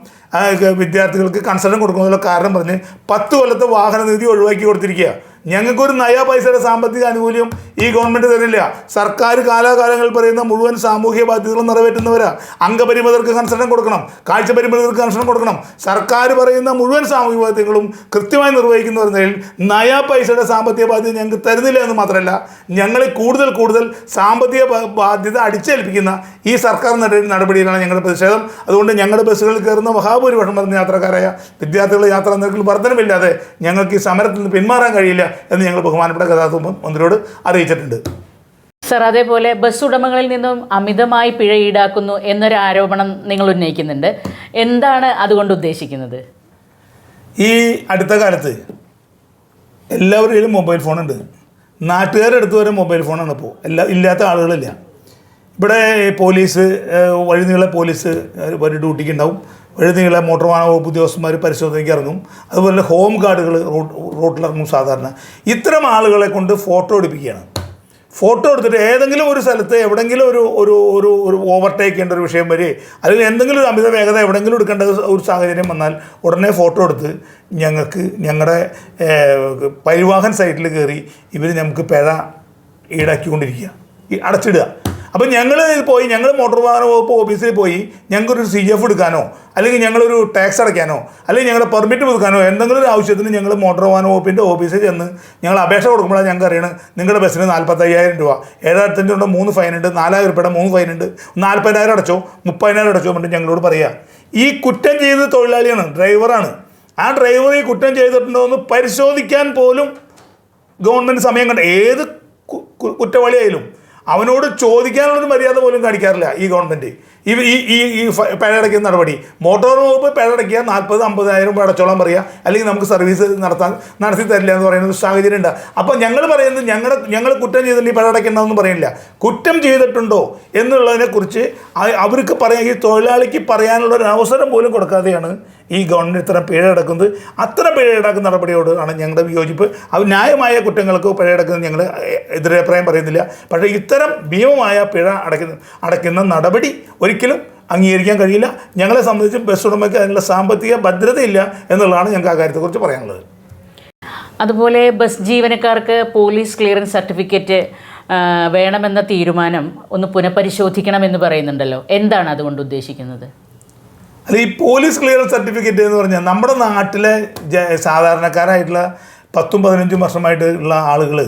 വിദ്യാർത്ഥികൾക്ക് കൺസെഷൻ കൊടുക്കുന്നതിനുള്ള കാരണം പറഞ്ഞ് 10 കൊല്ലത്തെ വാഹന നികുതി ഒഴിവാക്കി കൊടുത്തിരിക്കുക. ഞങ്ങൾക്കൊരു നയാ പൈസയുടെ സാമ്പത്തിക ആനുകൂല്യം ഈ ഗവൺമെൻറ് തരില്ല. സർക്കാർ കാലാകാലങ്ങളിൽ പറയുന്ന മുഴുവൻ സാമൂഹ്യ ബാധ്യതകളും നിറവേറ്റുന്നവരാ. അംഗപരിമിതർക്ക് കൺസെഷൻ കൊടുക്കണം, കാഴ്ച പരിമിതർക്ക് കൺസെഷൻ കൊടുക്കണം. സർക്കാർ പറയുന്ന മുഴുവൻ സാമൂഹ്യ ബാധ്യതകളും കൃത്യമായി നിർവഹിക്കുന്നവർ നിലയിൽ നയാ പൈസയുടെ സാമ്പത്തിക ബാധ്യത ഞങ്ങൾക്ക് തരുന്നില്ല എന്ന് മാത്രമല്ല, ഞങ്ങളെ കൂടുതൽ സാമ്പത്തിക ബാധ്യത അടിച്ചേൽപ്പിക്കുന്ന ഈ സർക്കാർ നടപടിയിലാണ് ഞങ്ങളുടെ പ്രതിഷേധം. അതുകൊണ്ട് ഞങ്ങളുടെ ബസ്സുകളിൽ കയറുന്ന മഹാഭൂരിപക്ഷം വരുന്ന യാത്രക്കാരായ വിദ്യാർത്ഥികളുടെ യാത്രാ നിരക്കിൽ വർധനമില്ലാതെ ഞങ്ങൾക്ക് ഈ സമരത്തിൽ നിന്ന് പിന്മാറാൻ കഴിയില്ല എന്ന് ഞങ്ങൾ ബഹുമാനപ്പെട്ട ഗതാഗത മന്ത്രിയോട് അറിയിച്ചിട്ടുണ്ട്. സർ, അതേപോലെ ബസ് ഉടമകളിൽ നിന്നും അമിതമായി പിഴ ഈടാക്കുന്നു എന്നൊരു ആരോപണം നിങ്ങൾ ഉന്നയിക്കുന്നുണ്ട്. എന്താണ് അതുകൊണ്ട് ഉദ്ദേശിക്കുന്നത്? ഈ അടുത്ത കാലത്ത് എല്ലാവരുടെ കയ്യിലും മൊബൈൽ ഫോണുണ്ട്. നാട്ടുകാരുടെ അടുത്ത് വരെ മൊബൈൽ ഫോണാണ് ഇപ്പോൾ. ഇല്ലാത്ത ആളുകളില്ല. ഇവിടെ പോലീസ് വഴിനീള പോലീസ് ഒരു ഡ്യൂട്ടിക്ക് ഉണ്ടാവും. വഴിനീള മോട്ടോർ വാഹന വകുപ്പ് ഉദ്യോഗസ്ഥന്മാർ പരിശോധനയ്ക്ക് ഇറങ്ങും. അതുപോലെ ഹോം ഗാർഡുകൾ റോട്ടിലിറങ്ങും. സാധാരണ ഇത്തരം ആളുകളെ കൊണ്ട് ഫോട്ടോ എടുപ്പിക്കുകയാണ്. ഫോട്ടോ എടുത്തിട്ട് ഏതെങ്കിലും ഒരു സ്ഥലത്ത് എവിടെയെങ്കിലും ഒരു ഓവർടേക്ക് ചെയ്യേണ്ട ഒരു വിഷയം വരെ അല്ലെങ്കിൽ എന്തെങ്കിലും ഒരു അമിത വേഗത എവിടെയെങ്കിലും എടുക്കേണ്ട ഒരു സാഹചര്യം വന്നാൽ ഉടനെ ഫോട്ടോ എടുത്ത് ഞങ്ങളുടെ പരിവാഹൻ സൈറ്റിൽ കയറി ഇവർ നമുക്ക് പിഴ ഈടാക്കിക്കൊണ്ടിരിക്കുക, അടച്ചിടുക. അപ്പോൾ ഞങ്ങൾ മോട്ടോർ വാഹന വകുപ്പ് ഓഫീസിൽ പോയി ഞങ്ങൾക്കൊരു CF എടുക്കാനോ അല്ലെങ്കിൽ ഞങ്ങളൊരു ടാക്സ് അടയ്ക്കാനോ അല്ലെങ്കിൽ ഞങ്ങളുടെ പെർമിറ്റ് പുതുക്കാനോ എന്തെങ്കിലും ഒരു ആവശ്യത്തിന് ഞങ്ങൾ മോട്ടോർ വാഹന വകുപ്പിൻ്റെ ഓഫീസിൽ ചെന്ന് ഞങ്ങൾ അപേക്ഷ കൊടുക്കുമ്പോഴാണ് ഞങ്ങൾക്ക് അറിയണം നിങ്ങളുടെ ബസ്സിന് 45,000 രൂപ, 7,500 ഉണ്ട്, 3 ഫൈനുണ്ട്, 4,000 രൂപയുടെ 3 ഫൈനുണ്ട്, 40,000 അടച്ചോ 30,000 അടച്ചോ എന്നിട്ട് ഞങ്ങളോട് പറയുക. ഈ കുറ്റം ചെയ്ത് തൊഴിലാളിയാണ്, ഡ്രൈവറാണ്. ആ ഡ്രൈവർ ഈ കുറ്റം ചെയ്തിട്ടുണ്ടോ എന്ന് പരിശോധിക്കാൻ പോലും ഗവൺമെൻറ് സമയം കണ്ട ഏത് കുറ്റവാളിയായാലും അവനോട് ചോദിക്കാനുള്ളൊരു മര്യാദ പോലും കാണിക്കാറില്ല ഈ ഗവൺമെൻറ്. ഈ പിഴയടയ്ക്കുന്ന നടപടി മോട്ടോർ വകുപ്പ് പിഴയടയ്ക്കുക 40-50,000 രൂപ അടച്ചോളാൻ പറയുക, അല്ലെങ്കിൽ നമുക്ക് സർവീസ് നടത്തി തരില്ല എന്ന് പറയുന്ന ഒരു സാഹചര്യം ഉണ്ട്. അപ്പോൾ ഞങ്ങൾ പറയുന്നത് ഞങ്ങൾ കുറ്റം ചെയ്തിട്ടുണ്ടെങ്കിൽ പിഴയടയ്ക്കേണ്ടതെന്ന് പറയുന്നില്ല, കുറ്റം ചെയ്തിട്ടുണ്ടോ എന്നുള്ളതിനെക്കുറിച്ച് അവർക്ക് പറയാൻ ഈ തൊഴിലാളിക്ക് പറയാനുള്ള ഒരു അവസരം പോലും കൊടുക്കാതെയാണ് ഈ ഗവൺമെൻറ് ഇത്തരം പിഴ അടക്കുന്നത്. അത്തരം പിഴ ഈടാക്കുന്ന നടപടിയോട് ആണ് ഞങ്ങളുടെ വിയോജിപ്പ്. അത് ന്യായമായ കുറ്റങ്ങൾക്ക് പിഴ അടക്കുന്നത് ഞങ്ങൾ എതിരഭിപ്രായം പറയുന്നില്ല. പക്ഷേ ഇത്തരം ഭീമമായ പിഴ അടയ്ക്കുന്ന നടപടി ഒരിക്കലും അംഗീകരിക്കാൻ കഴിയില്ല. ഞങ്ങളെ സംബന്ധിച്ച് ബസ് ഉടമയ്ക്ക് അതിനുള്ള സാമ്പത്തിക ഭദ്രതയില്ല എന്നുള്ളതാണ് ഞങ്ങൾക്ക് ആ കാര്യത്തെക്കുറിച്ച് പറയാനുള്ളത്. അതുപോലെ ബസ് ജീവനക്കാർക്ക് പോലീസ് ക്ലിയറൻസ് സർട്ടിഫിക്കറ്റ് വേണമെന്ന തീരുമാനം ഒന്ന് പുനഃപരിശോധിക്കണമെന്ന് പറയുന്നുണ്ടല്ലോ, എന്താണ് അതുകൊണ്ട് ഉദ്ദേശിക്കുന്നത്? അല്ല, ഈ പോലീസ് ക്ലിയറൻസ് സർട്ടിഫിക്കറ്റ് എന്ന് പറഞ്ഞാൽ നമ്മുടെ നാട്ടിലെ സാധാരണക്കാരായിട്ടുള്ള 10-15 വർഷമായിട്ട് ഉള്ള ആളുകൾ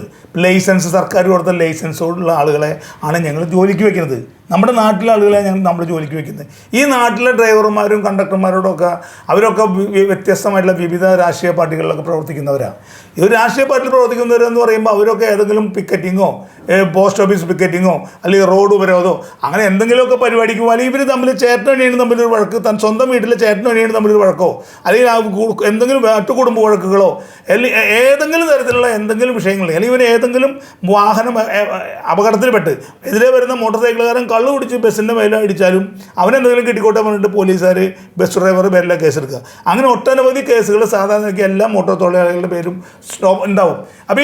ലൈസൻസ് സർക്കാർ കൊടുത്ത ലൈസൻസോടുള്ള ആളുകളെ ആണ് ഞങ്ങൾ ജോലിക്ക് വെക്കുന്നത്. നമ്മുടെ നാട്ടിലെ ആളുകളെ നമ്മൾ ജോലിക്ക് വെക്കുന്നത്. ഈ നാട്ടിലെ ഡ്രൈവർമാരും കണ്ടക്ടർമാരോടൊക്കെ അവരൊക്കെ വ്യത്യസ്തമായിട്ടുള്ള വിവിധ രാഷ്ട്രീയ പാർട്ടികളിലൊക്കെ പ്രവർത്തിക്കുന്നവരാണ്. ഈ രാഷ്ട്രീയ പാർട്ടിയിൽ പ്രവർത്തിക്കുന്നവരെന്ന് പറയുമ്പോൾ അവരൊക്കെ ഏതെങ്കിലും പിക്കറ്റിങ്ങോ പോസ്റ്റ് ഓഫീസ് പിക്കറ്റിങ്ങോ അല്ലെങ്കിൽ റോഡ് ഉപരോധമോ അങ്ങനെ എന്തെങ്കിലുമൊക്കെ പരിപാടിക്കോ, അല്ലെങ്കിൽ ഇവർ തമ്മിൽ ചേട്ടനണിയാണ് തമ്മിലൊരു വഴക്ക്, സ്വന്തം വീട്ടിലെ ചേട്ടനണിയാണ് തമ്മിലൊരു വഴക്കോ, അല്ലെങ്കിൽ എന്തെങ്കിലും കുടുംബ വഴക്കുകളോ, അല്ലെങ്കിൽ ഏതെങ്കിലും തരത്തിലുള്ള എന്തെങ്കിലും വിഷയങ്ങൾ, അല്ലെങ്കിൽ ഇവർ ഏതെങ്കിലും വാഹനം അപകടത്തിൽപ്പെട്ട് എതിരെ വരുന്ന മോട്ടോർ സൈക്കിളുകാരൻ കള്ളു കുടിച്ച് ബസ്സിൻ്റെ മേലെ അടിച്ചാലും അവനെന്തെങ്കിലും കിട്ടിക്കോട്ടെ പറഞ്ഞിട്ട് പോലീസുകാർ ബസ് ഡ്രൈവർ പേരിലെ കേസെടുക്കുക. അങ്ങനെ ഒട്ടനവധി കേസുകൾ സാധാരണയ്ക്ക് എല്ലാ മോട്ടോർ തൊഴിലാളികളുടെ പേരും ഉണ്ടാവും. അപ്പോൾ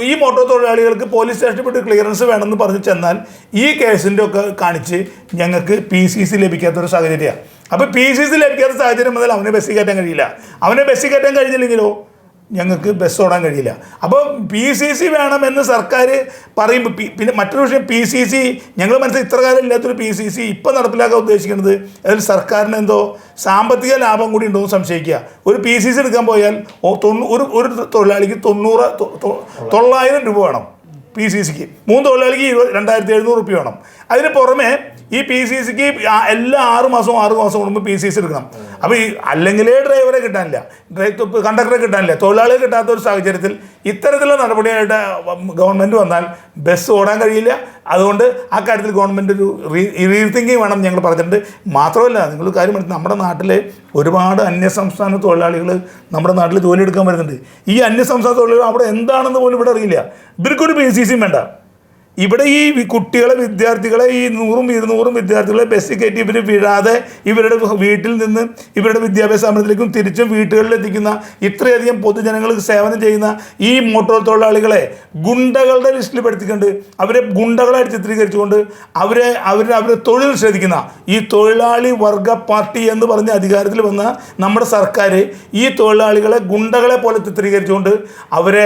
ഈ മോട്ടോർ തൊഴിലാളികൾക്ക് പോലീസ് സ്റ്റേഷനിൽ ക്ലിയറൻസ് വേണമെന്ന് പറഞ്ഞ് ചെന്നാൽ ഈ കേസിൻ്റെ ഒക്കെ കാണിച്ച് ഞങ്ങൾക്ക് PCC ലഭിക്കാത്തൊരു സാഹചര്യമാണ്. അപ്പോൾ PCC ലഭിക്കാത്ത സാഹചര്യം മുതൽ അവനെ ബസ്സിൽ കയറ്റാൻ കഴിയില്ല. അവനെ ബസ്സിൽ കയറ്റാൻ കഴിഞ്ഞില്ലെങ്കിലോ ഞങ്ങൾക്ക് ബസ് ഓടാൻ കഴിയില്ല. അപ്പോൾ PCC വേണമെന്ന് സർക്കാർ പറയുമ്പോൾ പിന്നെ മറ്റൊരു വിഷയം, PCC ഞങ്ങൾ മനസ്സിൽ ഇത്ര കാലം ഇല്ലാത്തൊരു PCC ഇപ്പം നടപ്പിലാക്കാൻ ഉദ്ദേശിക്കുന്നത് അതിൽ സർക്കാരിന് എന്തോ സാമ്പത്തിക ലാഭം കൂടി ഉണ്ടോ എന്ന് സംശയിക്കുക. ഒരു PCC എടുക്കാൻ പോയാൽ ഒരു തൊഴിലാളിക്ക് 900 രൂപ വേണം. PCCക്ക് 3 തൊഴിലാളിക്ക് 2,700 രൂപ വേണം. അതിന് പുറമെ ഈ PCCക്ക് എല്ലാ 6 മാസം കൂടുമ്പോൾ PCC എടുക്കണം. അപ്പോൾ അല്ലെങ്കിലേ ഡ്രൈവറെ കിട്ടാനില്ല, കണ്ടക്ടറെ കിട്ടാനില്ല, തൊഴിലാളിയെ കിട്ടാത്ത ഒരു സാഹചര്യത്തിൽ ഇത്തരത്തിലുള്ള നടപടിയായിട്ട് ഗവൺമെൻറ് വന്നാൽ ബസ് ഓടാൻ കഴിയില്ല. അതുകൊണ്ട് ആ കാര്യത്തിൽ ഗവൺമെൻറ് ഒരു റീതിങ്കിങ് വേണം ഞങ്ങൾ പറഞ്ഞിട്ടുണ്ട്. മാത്രമല്ല, നിങ്ങൾ കാര്യം മനസ്സിലാക്കി, നമ്മുടെ നാട്ടിലെ ഒരുപാട് അന്യസംസ്ഥാന തൊഴിലാളികൾ നമ്മുടെ നാട്ടിൽ ജോലി എടുക്കാൻ വരുന്നുണ്ട്. ഈ അന്യസംസ്ഥാന തൊഴിലാളികൾ അവിടെ എന്താണെന്ന് പോലും ഇവിടെ അറിയില്ല. ഇവർക്കൊരു PCC വേണ്ട. ഇവിടെ ഈ കുട്ടികളെ വിദ്യാർത്ഥികളെ ഈ 100-200 വിദ്യാർത്ഥികളെ ബസ്സിൽ കയറ്റി ഇവർ വീഴാതെ ഇവരുടെ വീട്ടിൽ നിന്ന് ഇവരുടെ വിദ്യാഭ്യാസ സ്ഥാപനത്തിലേക്കും തിരിച്ചും വീട്ടുകളിലെത്തിക്കുന്ന ഇത്രയധികം പൊതുജനങ്ങൾക്ക് സേവനം ചെയ്യുന്ന ഈ മോട്ടോർ തൊഴിലാളികളെ ഗുണ്ടകളുടെ ലിസ്റ്റിൽ പെടുത്തിക്കൊണ്ട് അവരെ ഗുണ്ടകളായിട്ട് ചിത്രീകരിച്ചുകൊണ്ട് അവരെ തൊഴിൽ നിഷേധിക്കുന്ന ഈ തൊഴിലാളി വർഗ പാർട്ടി എന്ന് പറഞ്ഞ് അധികാരത്തിൽ വന്ന നമ്മുടെ സർക്കാർ ഈ തൊഴിലാളികളെ ഗുണ്ടകളെ പോലെ ചിത്രീകരിച്ചുകൊണ്ട് അവരെ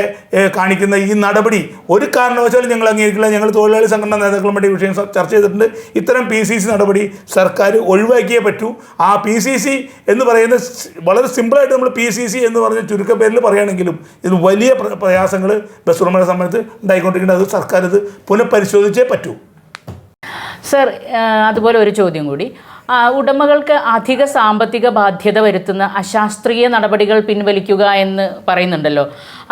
കാണിക്കുന്ന ഈ നടപടി ഒരു കാരണവശാലും ഞങ്ങൾ അംഗീകരിക്കില്ല. ഞങ്ങൾ തൊഴിലാളി സംഘടനാ നേതാക്കളുമായിട്ട് ഈ വിഷയം ചർച്ച ചെയ്തിട്ടുണ്ട്. ഇത്തരം PCC നടപടി സർക്കാർ ഒഴിവാക്കിയേ പറ്റൂ. ആ PCC എന്ന് പറയുന്ന വളരെ സിമ്പിളായിട്ട് നമ്മൾ PCC എന്ന് പറഞ്ഞ ചുരുക്കപ്പേരിൽ പറയുകയാണെങ്കിലും ഇത് വലിയ പ്രയാസങ്ങൾ ബസ് ഉടമകളെ സംബന്ധിച്ച് ഉണ്ടായിക്കൊണ്ടിരിക്കുന്നത്. അത് സർക്കാർ ഇത് പുനഃപരിശോധിച്ചേ പറ്റൂ. സർ, അതുപോലെ ഒരു ചോദ്യം കൂടി. ഉടമകൾക്ക് അധിക സാമ്പത്തിക ബാധ്യത വരുത്തുന്ന അശാസ്ത്രീയ നടപടികൾ പിൻവലിക്കുക എന്ന് പറയുന്നുണ്ടല്ലോ.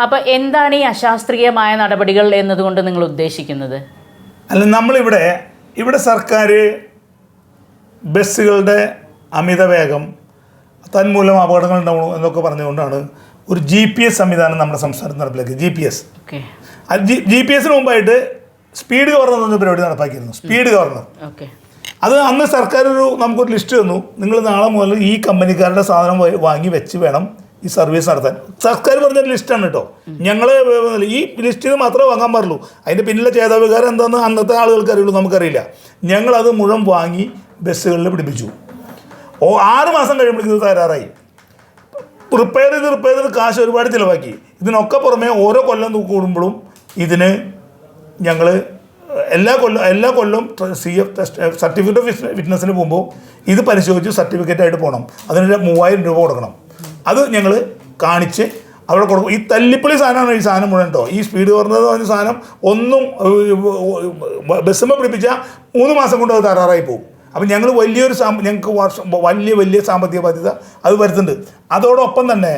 അപ്പോൾ എന്താണ് ഈ അശാസ്ത്രീയമായ നടപടികൾ എന്നതുകൊണ്ട് നിങ്ങൾ ഉദ്ദേശിക്കുന്നത്? അല്ല, ഇവിടെ സർക്കാർ ബസ്സുകളുടെ അമിത വേഗം തന്മൂലം അപകടങ്ങൾ ഉണ്ടാവണം എന്നൊക്കെ പറഞ്ഞുകൊണ്ടാണ് ഒരു GPS സംവിധാനം നമ്മുടെ സംസ്ഥാനത്ത് നടപ്പിലാക്കിയത്. GPS മുമ്പായിട്ട് സ്പീഡ് ഗവർണർ എന്ന പരിപാടി നടപ്പാക്കിയിരുന്നു. സ്പീഡ് ഗവർണർ അത് അന്ന് സർക്കാർ നമുക്കൊരു ലിസ്റ്റ് തന്നു. നിങ്ങൾ നാളെ മുതൽ ഈ കമ്പനിക്കാരുടെ സാധനം വാങ്ങി വെച്ച് വേണം ഈ സർവീസ് നടത്താൻ. സർക്കാർ പറഞ്ഞൊരു ലിസ്റ്റാണ് കേട്ടോ. ഞങ്ങൾ ഈ ലിസ്റ്റിൽ മാത്രമേ വാങ്ങാൻ പാടുള്ളൂ. അതിൻ്റെ പിന്നിലെ ചേതാവികാരം എന്താണെന്ന് അന്നത്തെ ആളുകൾക്ക് അറിയുള്ളൂ, നമുക്കറിയില്ല. ഞങ്ങളത് മുഴുവൻ വാങ്ങി ബസ്സുകളിൽ പിടിപ്പിച്ചു. 6 മാസം കഴിയുമ്പോഴേക്കും ഇത് തയ്യാറായി. റിപ്പയർ ചെയ്ത് കാശ് ഒരുപാട് ചിലവാക്കി. ഇതിനൊക്കെ പുറമെ ഓരോ കൊല്ലം കൂടുമ്പോഴും ഇതിന് ഞങ്ങൾ എല്ലാ കൊല്ലം CF സർട്ടിഫിക്കറ്റ് ഓഫ് ഫിറ്റ്നസ്സിന് പോകുമ്പോൾ ഇത് പരിശോധിച്ച് സർട്ടിഫിക്കറ്റായിട്ട് പോകണം. അതിന് 3000 രൂപ കൊടുക്കണം. അത് ഞങ്ങൾ കാണിച്ച് അവിടെ കൊടുക്കും. ഈ തല്ലിപ്പൊളി സാധനമാണ് ഈ സാധനം മുഴുവൻ കേട്ടോ. ഈ സ്പീഡ് ഗവർണർ എന്ന് പറഞ്ഞ സാധനം ഒന്നും ബസ്സുമ്പോൾ പിടിപ്പിച്ചാൽ 3 മാസം കൊണ്ട് അത് തയ്യാറായി പോകും. അപ്പം ഞങ്ങൾക്ക് വലിയ സാമ്പത്തിക ബാധ്യത അത് വരുത്തുന്നുണ്ട്. അതോടൊപ്പം തന്നെ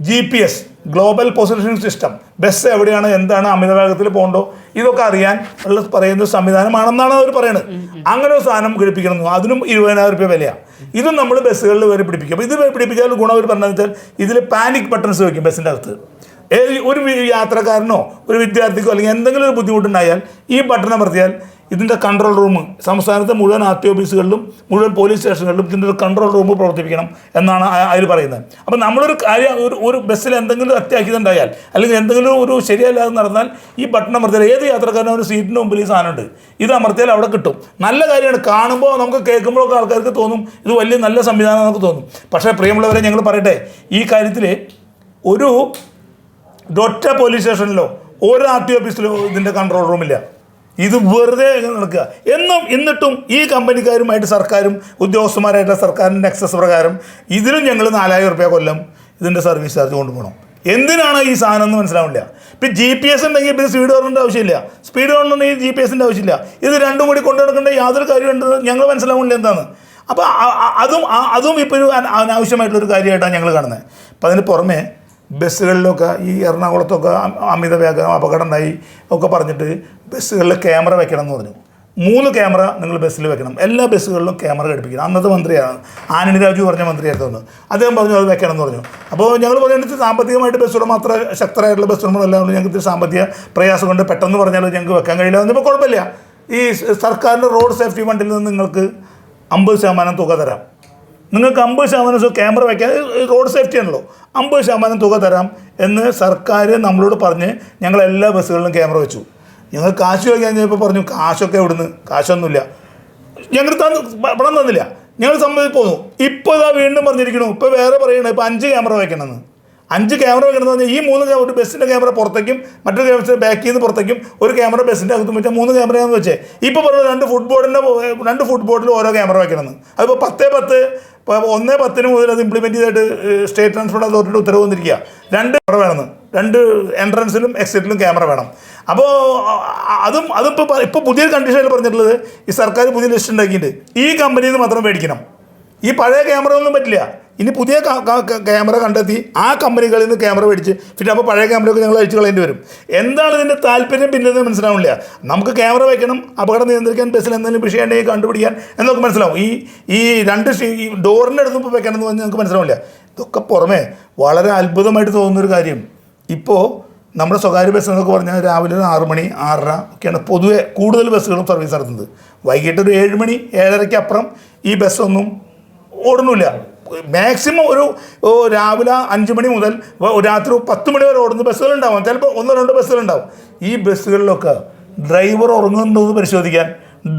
GPS global positioning system, bus എവിടെയാണ്, എന്താണ്, അമിതവേഗത്തിൽ പോകണ്ടോ, ഇതൊക്കെ അറിയാൻ ഉള്ള പറയുന്ന സംവിധാനമാണെന്നാണ് അവർ പറയുന്നത്. അങ്ങനെ ഒരു സാധനം ഘടിപ്പിക്കണം, അതിനും 20,000 രൂപ വിലയാണ്. ഇതും നമ്മൾ ബസ്സുകളിൽ വരെ പിടിപ്പിക്കും. അപ്പോൾ ഇത് പിടിപ്പിക്കാൻ ഗുണം അവർ പറഞ്ഞതെന്ന് വെച്ചാൽ ഇതിൽ പാനിക് ബട്ടൺസ് വയ്ക്കും ബസ്സിൻ്റെ അകത്ത്. ഒരു യാത്രക്കാരനോ ഒരു വിദ്യാർത്ഥിക്കോ അല്ലെങ്കിൽ എന്തെങ്കിലും ഒരു ബുദ്ധിമുട്ടുണ്ടായാൽ ഈ ബട്ടൺ അമർത്തിയാൽ ഇതിൻ്റെ കൺട്രോൾ റൂം, സംസ്ഥാനത്തെ മുഴുവൻ RTO ഓഫീസുകളിലും മുഴുവൻ പോലീസ് സ്റ്റേഷനുകളിലും ഇതിൻ്റെ ഒരു കൺട്രോൾ റൂം പ്രവർത്തിപ്പിക്കണം എന്നാണ് അതിൽ പറയുന്നത്. അപ്പോൾ നമ്മളൊരു കാര്യം ഒരു ബസ്സിൽ എന്തെങ്കിലും അത്യാഹിതമുണ്ടായാൽ അല്ലെങ്കിൽ എന്തെങ്കിലും ഒരു ശരിയല്ലാതെ നടന്നാൽ ഈ ബട്ടൺ അമർത്തിയാൽ ഏത് യാത്രക്കാരനും ഒരു സീറ്റിന് മുമ്പിൽ ഈ സാധനമുണ്ട്, ഇത് അമർത്തിയാൽ അവിടെ കിട്ടും. നല്ല കാര്യമാണ്. കാണുമ്പോൾ നമുക്ക് കേൾക്കുമ്പോഴൊക്കെ ആൾക്കാർക്ക് തോന്നും ഇത് വലിയ നല്ല സംവിധാനം നമുക്ക് തോന്നും. പക്ഷേ പ്രിയമുള്ളവരെ, ഞങ്ങൾ പറയട്ടെ, ഈ കാര്യത്തിൽ ഒറ്റ പോലീസ് സ്റ്റേഷനിലോ ഒരു RTO ഓഫീസിലോ ഇതിൻ്റെ കൺട്രോൾ റൂമില്ല. ഇത് വെറുതെ നടക്കുക. എന്നിട്ടും ഈ കമ്പനിക്കാരുമായിട്ട് സർക്കാരും ഉദ്യോഗസ്ഥന്മാരായിട്ടുള്ള സർക്കാരിൻ്റെ നെക്സസ് പ്രകാരം ഇതിലും ഞങ്ങൾ 4,000 രൂപ കൊല്ലം ഇതിൻ്റെ സർവീസ് ചാർജ് കൊണ്ടുപോകണം. എന്തിനാണ് ഈ സാധനം എന്ന് മനസ്സിലാവില്ല. ഇപ്പം GPS ഉണ്ടെങ്കിൽ പിന്നെ സ്പീഡ് ഗവർണറിൻ്റെ ആവശ്യമില്ല, സ്പീഡ് ഗവർണറിന് GPS-ൻ്റെ ആവശ്യമില്ല. ഇത് രണ്ടും കൂടി കൊണ്ടു നടക്കേണ്ട യാതൊരു കാര്യമുണ്ടെന്ന് ഞങ്ങൾ മനസ്സിലാവില്ല എന്താണ്. അപ്പോൾ അതും ഇപ്പോൾ ഒരു അനാവശ്യമായിട്ടുള്ളൊരു കാര്യമായിട്ടാണ് ഞങ്ങൾ കാണുന്നത്. അപ്പം അതിന് പുറമെ ബസ്സുകളിലൊക്കെ ഈ എറണാകുളത്തൊക്കെ അമിതവേഗം അപകടം ഉണ്ടായി ഒക്കെ പറഞ്ഞിട്ട് ബസ്സുകളിൽ ക്യാമറ വെക്കണം എന്ന് പറഞ്ഞു. 3 ക്യാമറ നിങ്ങൾ ബസ്സിൽ വെക്കണം, എല്ലാ ബസ്സുകളിലും ക്യാമറ ഘടിപ്പിക്കണം. അന്നത്തെ മന്ത്രിയാണ് ആന്റണി രാജു പറഞ്ഞ മന്ത്രിയായിരുന്നു. അദ്ദേഹം പറഞ്ഞു അത് വെക്കണം എന്ന് പറഞ്ഞു. അപ്പോൾ ഞങ്ങൾ പറയുന്നത് സാമ്പത്തികമായിട്ട് ബസ്സുകൾ മാത്രം ശക്തരായിട്ടുള്ള ബസ്സുകളെല്ലാം ഞങ്ങൾക്ക് സാമ്പത്തിക പ്രയാസം കൊണ്ട് പെട്ടെന്ന് പറഞ്ഞാൽ ഞങ്ങൾക്ക് വെക്കാൻ കഴിയില്ല. എന്നിപ്പോൾ കുഴപ്പമില്ല, ഈ സർക്കാരിൻ്റെ റോഡ് സേഫ്റ്റി ഫണ്ടിൽ നിന്ന് നിങ്ങൾക്ക് 50% തുക തരാം. നിങ്ങൾക്ക് 50% ക്യാമറ വയ്ക്കാൻ, റോഡ് സേഫ്റ്റി ആണല്ലോ, 50% തുക തരാം എന്ന് സർക്കാർ നമ്മളോട് പറഞ്ഞ് ഞങ്ങൾ എല്ലാ ബസ്സുകളിലും ക്യാമറ വെച്ചു. ഞങ്ങൾ കാശ് വയ്ക്കാൻ കഴിഞ്ഞപ്പോൾ പറഞ്ഞു കാശൊക്കെ എവിടുന്ന്, കാശൊന്നുമില്ല, ഞങ്ങൾ പണം തന്നില്ല, ഞങ്ങൾ സമ്മതിച്ച് പോന്നു. ഇപ്പോൾ ഇതാ വീണ്ടും പറഞ്ഞിരിക്കണു, ഇപ്പോൾ വേറെ പറയണേ ഇപ്പോൾ 5 ക്യാമറ വയ്ക്കണമെന്ന്. 5 ക്യാമറ വെക്കണമെന്ന് പറഞ്ഞാൽ ഈ 3 ഒരു ബസ്സിൻ്റെ ക്യാമറ പുറത്തേക്കും മറ്റൊരു ക്യാമറ ബാക്കിൽ നിന്ന് പുറത്തേക്കും ഒരു ക്യാമറ ബസ്സിൻ്റെ അകത്തും വെച്ചാൽ 3 ക്യാമറയാണെന്ന് വെച്ചേ. ഇപ്പോൾ പറഞ്ഞത് 2 ഫുട്ബോർഡിൽ ഓരോ ക്യാമറ വെക്കണമെന്ന്. അതിപ്പോൾ 10 ഇപ്പോൾ 1/10 മുതൽ അത് ഇംപ്ലിമെൻറ്റ് ചെയ്തിട്ട് സ്റ്റേറ്റ് ട്രാൻസ്പോർട്ട് അതോറിറ്റിയുടെ ഉത്തരവ് വന്നിരിക്കുക. 2 ക്യാമറ വേണമെന്ന്, 2 എൻട്രൻസിലും എക്സിറ്റിലും ക്യാമറ വേണം. അപ്പോൾ അതിപ്പോൾ പുതിയ കണ്ടീഷനിൽ പറഞ്ഞിട്ടുള്ളത് ഈ സർക്കാർ പുതിയ ലിസ്റ്റ് ഉണ്ടാക്കിയിട്ട് ഈ കമ്പനിയിൽ നിന്ന് മാത്രം മേടിക്കണം. ഈ പഴയ ക്യാമറ ഒന്നും പറ്റില്ല. ഇനി പുതിയ ക്യാമറ കണ്ടെത്തി ആ കമ്പനികളിൽ നിന്ന് ക്യാമറ മേടിച്ച് പിന്നെ അപ്പോൾ പഴയ ക്യാമറയൊക്കെ ഞങ്ങൾ അഴിച്ചു കളയേണ്ടി വരും. എന്താണ് ഇതിൻ്റെ താല്പര്യം പിന്നെന്ന് മനസ്സിലാവില്ല. നമുക്ക് ക്യാമറ വയ്ക്കണം, അപകടം നിയന്ത്രിക്കാൻ, ബസ്സിൽ എന്തെങ്കിലും വിഷയമുണ്ടെങ്കിൽ കണ്ടുപിടിക്കാൻ എന്നൊക്കെ മനസ്സിലാവും. ഈ 2 ഡോറിൻ്റെ അടുത്ത് ഇപ്പോൾ വെക്കണം എന്ന് പറഞ്ഞാൽ നമുക്ക് മനസ്സിലാവില്ല. ഇതൊക്കെ പുറമെ വളരെ അത്ഭുതമായിട്ട് തോന്നുന്നൊരു കാര്യം, ഇപ്പോൾ നമ്മുടെ സ്വകാര്യ ബസ് എന്നൊക്കെ പറഞ്ഞാൽ രാവിലെ 6 മണി 6:30 ഒക്കെയാണ് പൊതുവെ കൂടുതൽ ബസ്സുകളും സർവീസ് നടത്തുന്നത്. വൈകിട്ട് ഒരു 7 മണി 7:30 അപ്പുറം ഈ ബസ്സൊന്നും ഓടുന്നില്ല. മാക്സിമം ഒരു രാവിലെ 5 മണി മുതൽ രാത്രി 10 മണി വരെ ഓടുന്ന ബസ്സുകളുണ്ടാവും, ചിലപ്പോൾ 1-2 ബസ്സുകളുണ്ടാവും. ഈ ബസ്സുകളിലൊക്കെ ഡ്രൈവർ ഉറങ്ങുന്നുണ്ടോ എന്ന് പരിശോധിക്കാൻ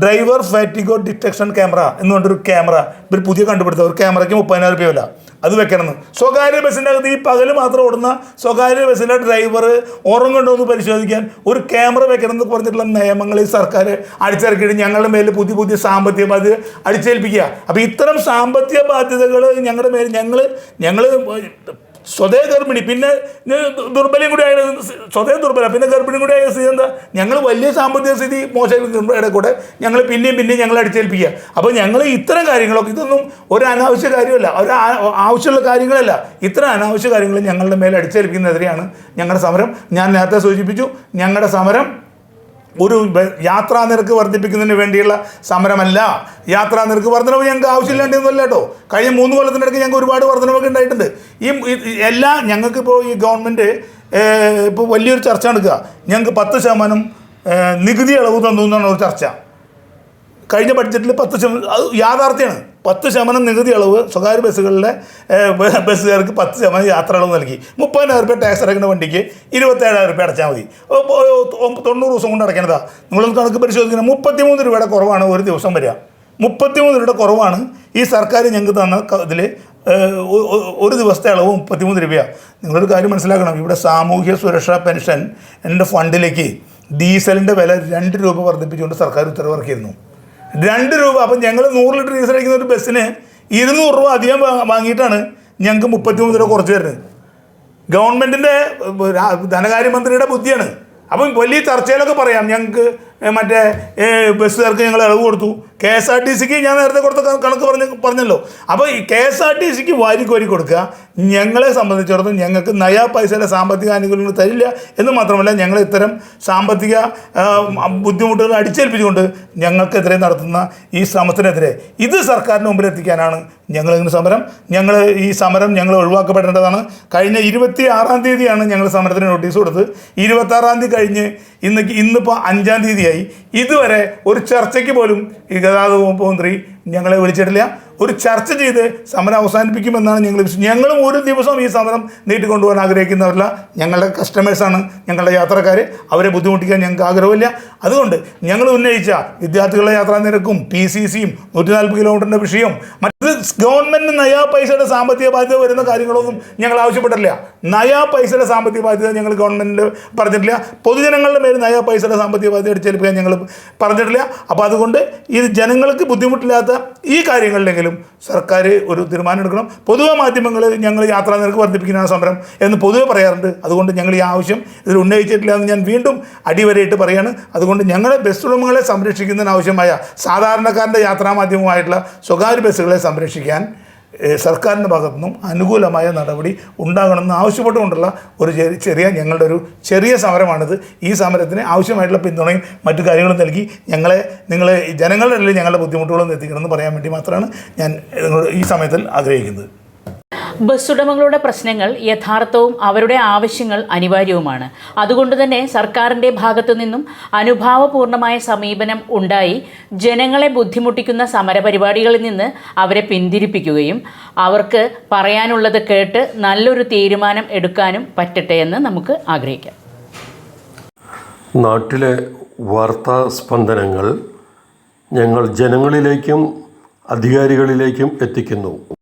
ഡ്രൈവർ ഫാറ്റിഗോ ഡിറ്റക്ഷൻ ക്യാമറ എന്നുകൊണ്ടൊരു ക്യാമറ ഒരു പുതിയ കണ്ടുപിടുത്തം, ഒരു ക്യാമറയ്ക്ക് 30,000 രൂപ വില. അത് വെക്കണമെന്ന്. സ്വകാര്യ ബസ്സിൻ്റെ അകത്ത് ഈ പകൽ മാത്രം ഓടുന്ന സ്വകാര്യ ബസ്സിൻ്റെ ഡ്രൈവർ ഉറങ്ങുന്നുണ്ടോ എന്ന് പരിശോധിക്കാൻ ഒരു ക്യാമറ വെക്കണം എന്ന് പറഞ്ഞിട്ടുള്ള നിയമങ്ങൾ ഈ സർക്കാർ അടിച്ചിറക്കിയിട്ട് ഞങ്ങളുടെ മേലിൽ പുതിയ സാമ്പത്തിക ബാധ്യത അടിച്ചേൽപ്പിക്കുക. അപ്പോൾ ഇത്തരം സാമ്പത്തിക ബാധ്യതകൾ ഞങ്ങളുടെ മേൽ ഞങ്ങൾ സ്വതേ ഗർഭിണി പിന്നെ ദുർബലം കൂടി ആയ സ്വതേ ദുർബലം പിന്നെ ഗർഭിണി കൂടി ആയ സ്ഥിതി എന്താ, ഞങ്ങൾ വലിയ സാമ്പത്തിക സ്ഥിതി മോശം കൂടെ ഞങ്ങൾ പിന്നെയും ഞങ്ങൾ അടിച്ചേൽപ്പിക്കുക. അപ്പോൾ ഞങ്ങൾ ഇത്തരം കാര്യങ്ങളൊക്കെ ഇതൊന്നും ഒരു അനാവശ്യ കാര്യമല്ല, ഒരു ആവശ്യമുള്ള കാര്യങ്ങളല്ല, ഇത്തരം അനാവശ്യ കാര്യങ്ങൾ ഞങ്ങളുടെ മേലെ അടിച്ചേൽപ്പിക്കുന്നതിനെതിരെയാണ് ഞങ്ങളുടെ സമരം. ഞാൻ നേരത്തെ സൂചിപ്പിച്ചു, ഞങ്ങളുടെ സമരം ഒരു യാത്രാ നിരക്ക് വർദ്ധിപ്പിക്കുന്നതിന് വേണ്ടിയുള്ള സമരമല്ല. യാത്രാ നിരക്ക് വർധനവ് ഞങ്ങൾക്ക് ആവശ്യമില്ലാണ്ടൊന്നുമല്ല കേട്ടോ. കഴിഞ്ഞ 3 കൊല്ലത്തിനിടയ്ക്ക് ഞങ്ങൾക്ക് ഒരുപാട് വർധനവൊക്കെ ഉണ്ടായിട്ടുണ്ട്. ഞങ്ങൾക്കിപ്പോൾ ഈ ഗവൺമെൻറ് ഇപ്പോൾ വലിയൊരു ചർച്ച നടക്കുക, ഞങ്ങൾക്ക് 10% നികുതി ഇളവ് തന്നു എന്നാണ് ഒരു ചർച്ച. കഴിഞ്ഞ ബഡ്ജറ്റിൽ 10% അത് യാഥാർത്ഥ്യമാണ്. 10% നികുതി ഇളവ് സ്വകാര്യ ബസ്സുകളിലെ ബസ്സുകാർക്ക് 10% യാത്ര ഇളവ് നൽകി. 30,000 രൂപ ടാക്സ് അടയ്ക്കുന്ന വണ്ടിക്ക് 27,000 രൂപ അടച്ചാൽ മതി. 90 ദിവസം കൊണ്ട് അടയ്ക്കണതാ. നിങ്ങളൊന്ന് കണക്ക് പരിശോധിക്കണം. 33 രൂപയുടെ കുറവാണ് ഒരു ദിവസം വരിക. 33 രൂപയുടെ കുറവാണ് ഈ സർക്കാർ ഞങ്ങൾക്ക് തന്ന ഇതിൽ. ഒരു ദിവസത്തെ അളവ് 33 രൂപയാണ്. നിങ്ങളൊരു കാര്യം മനസ്സിലാക്കണം, ഇവിടെ സാമൂഹ്യ സുരക്ഷാ പെൻഷൻ എൻ്റെ ഫണ്ടിലേക്ക് ഡീസലിൻ്റെ വില 2 രൂപ വർദ്ധിപ്പിച്ചുകൊണ്ട് സർക്കാർ ഉത്തരവിറക്കിയിരുന്നു. 2 രൂപ. അപ്പം ഞങ്ങൾ 100 ലിറ്റർ ഡീസൽ അടിക്കുന്ന ഒരു ബസ്സിന് 200 രൂപ അധികം വാങ്ങിയിട്ടാണ് ഞങ്ങൾക്ക് 33 രൂപ കുറച്ച് തരുന്നത്. ഗവൺമെൻറ്റിൻ്റെ ധനകാര്യമന്ത്രിയുടെ ബുദ്ധിയാണ്. അപ്പം വലിയ ചർച്ചയിലൊക്കെ പറയാം ഞങ്ങൾക്ക് മറ്റേ ബസ്സുകാർക്ക് ഞങ്ങൾ ഇളവ് കൊടുത്തു, KSRTC ഞാൻ നേരത്തെ കൊടുത്ത കണക്ക് പറഞ്ഞല്ലോ. അപ്പോൾ ഈ KSRTC വാരിക്കോരി കൊടുക്കുക. ഞങ്ങളെ സംബന്ധിച്ചിടത്തോളം ഞങ്ങൾക്ക് നയാ പൈസയുടെ സാമ്പത്തിക ആനുകൂല്യങ്ങൾ തരില്ല എന്ന് മാത്രമല്ല, ഞങ്ങൾ ഇത്തരം സാമ്പത്തിക ബുദ്ധിമുട്ടുകൾ അടിച്ചേൽപ്പിച്ചുകൊണ്ട് ഞങ്ങൾക്കെതിരെ നടത്തുന്ന ഈ ശ്രമത്തിനെതിരെ ഇത് സർക്കാരിന് മുമ്പിലെത്തിക്കാനാണ് ഞങ്ങളിങ്ങനെ സമരം. ഈ സമരം ഞങ്ങൾ ഒഴിവാക്കപ്പെടേണ്ടതാണ്. കഴിഞ്ഞ 26-ാം തീയതിയാണ് ഞങ്ങൾ സമരത്തിന് നോട്ടീസ് കൊടുത്തത്. 26-ാം തീയതി കഴിഞ്ഞ് ഇന്നിപ്പോൾ 5-ാം തീയതിയായി. ഇതുവരെ ഒരു ചർച്ചയ്ക്ക് പോലും ഈ ഗതാഗത വകുപ്പ് മന്ത്രി ഞങ്ങളെ വിളിച്ചിട്ടില്ല. ഒരു ചർച്ച ചെയ്ത് സമരം അവസാനിപ്പിക്കുമെന്നാണ് ഞങ്ങളും ഒരു ദിവസം ഈ സമരം നീട്ടിക്കൊണ്ടുപോകാൻ ആഗ്രഹിക്കുന്നവരല്ല. ഞങ്ങളുടെ കസ്റ്റമേഴ്സാണ്, ഞങ്ങളുടെ യാത്രക്കാർ. അവരെ ബുദ്ധിമുട്ടിക്കാൻ ഞങ്ങൾക്ക് ആഗ്രഹമില്ല. അതുകൊണ്ട് ഞങ്ങൾ ഉന്നയിച്ച വിദ്യാർത്ഥികളുടെ യാത്രാ നിരക്കും PCCയും 140 കിലോമീറ്ററിൻ്റെ വിഷയവും മറ്റ് ഗവൺമെൻറ്റിന് നയാ പൈസയുടെ സാമ്പത്തിക ബാധ്യത വരുന്ന കാര്യങ്ങളൊന്നും ഞങ്ങൾ ആവശ്യപ്പെട്ടിട്ടില്ല. നയാ പൈസയുടെ സാമ്പത്തിക ബാധ്യത ഞങ്ങൾ ഗവൺമെൻറ് പറഞ്ഞിട്ടില്ല. പൊതുജനങ്ങളുടെ മേൽ നയാ പൈസയുടെ സാമ്പത്തിക ബാധ്യത അടിച്ചേൽപ്പിക്കാൻ ഞങ്ങൾ പറഞ്ഞിട്ടില്ല. അപ്പോൾ അതുകൊണ്ട് ഇത് ജനങ്ങൾക്ക് ബുദ്ധിമുട്ടില്ലാത്ത ഈ കാര്യങ്ങളിലെങ്കിലും സർക്കാർ ഒരു തീരുമാനം എടുക്കണം. പൊതുവെ മാധ്യമങ്ങൾ ഞങ്ങൾ യാത്രാ നിരക്ക് വർദ്ധിപ്പിക്കുന്ന സമരം എന്ന് പൊതുവെ പറയാറുണ്ട്. അതുകൊണ്ട് ഞങ്ങൾ ഈ ആവശ്യം ഇതിൽ ഉന്നയിച്ചിട്ടില്ല എന്ന് ഞാൻ വീണ്ടും അടിവരയിട്ട് പറയുകയാണ്. അതുകൊണ്ട് ഞങ്ങളെ ബസ് ഉടമകളെ സംരക്ഷിക്കുന്നതിനാവശ്യമായ സാധാരണക്കാരൻ്റെ യാത്രാമാധ്യമമായിട്ടുള്ള സ്വകാര്യ ബസ്സുകളെ സംരക്ഷിക്കാൻ സർക്കാരിൻ്റെ ഭാഗത്തുനിന്നും അനുകൂലമായ നടപടി ഉണ്ടാകണമെന്ന് ആവശ്യപ്പെട്ടുകൊണ്ടുള്ള ഒരു ചെറിയ ഞങ്ങളുടെ ഒരു ചെറിയ സമരമാണിത്. ഈ സമരത്തിന് ആവശ്യമായിട്ടുള്ള പിന്തുണയും മറ്റു കാര്യങ്ങളും നൽകി നിങ്ങൾ ജനങ്ങളുടെ ഇടയിൽ ഞങ്ങളുടെ ബുദ്ധിമുട്ടുകളൊന്നും എത്തിക്കണമെന്ന് പറയാൻ വേണ്ടി മാത്രമാണ് ഞാൻ ഈ സമയത്തിൽ ആഗ്രഹിക്കുന്നത്. ബസ് ഉടമകളുടെ പ്രശ്നങ്ങൾ യഥാർത്ഥവും അവരുടെ ആവശ്യങ്ങൾ അനിവാര്യവുമാണ്. അതുകൊണ്ട് തന്നെ സർക്കാരിൻ്റെ ഭാഗത്തു നിന്നും അനുഭാവപൂർണമായ സമീപനം ഉണ്ടായി ജനങ്ങളെ ബുദ്ധിമുട്ടിക്കുന്ന സമരപരിപാടികളിൽ നിന്ന് അവരെ പിന്തിരിപ്പിക്കുകയും അവർക്ക് പറയാനുള്ളത് കേട്ട് നല്ലൊരു തീരുമാനം എടുക്കാനും പറ്റട്ടെ എന്ന് നമുക്ക് ആഗ്രഹിക്കാം. നാട്ടിലെ വാർത്താ സ്പന്ദനങ്ങൾ ഞങ്ങൾ ജനങ്ങളിലേക്കും അധികാരികളിലേക്കും എത്തിക്കുന്നു.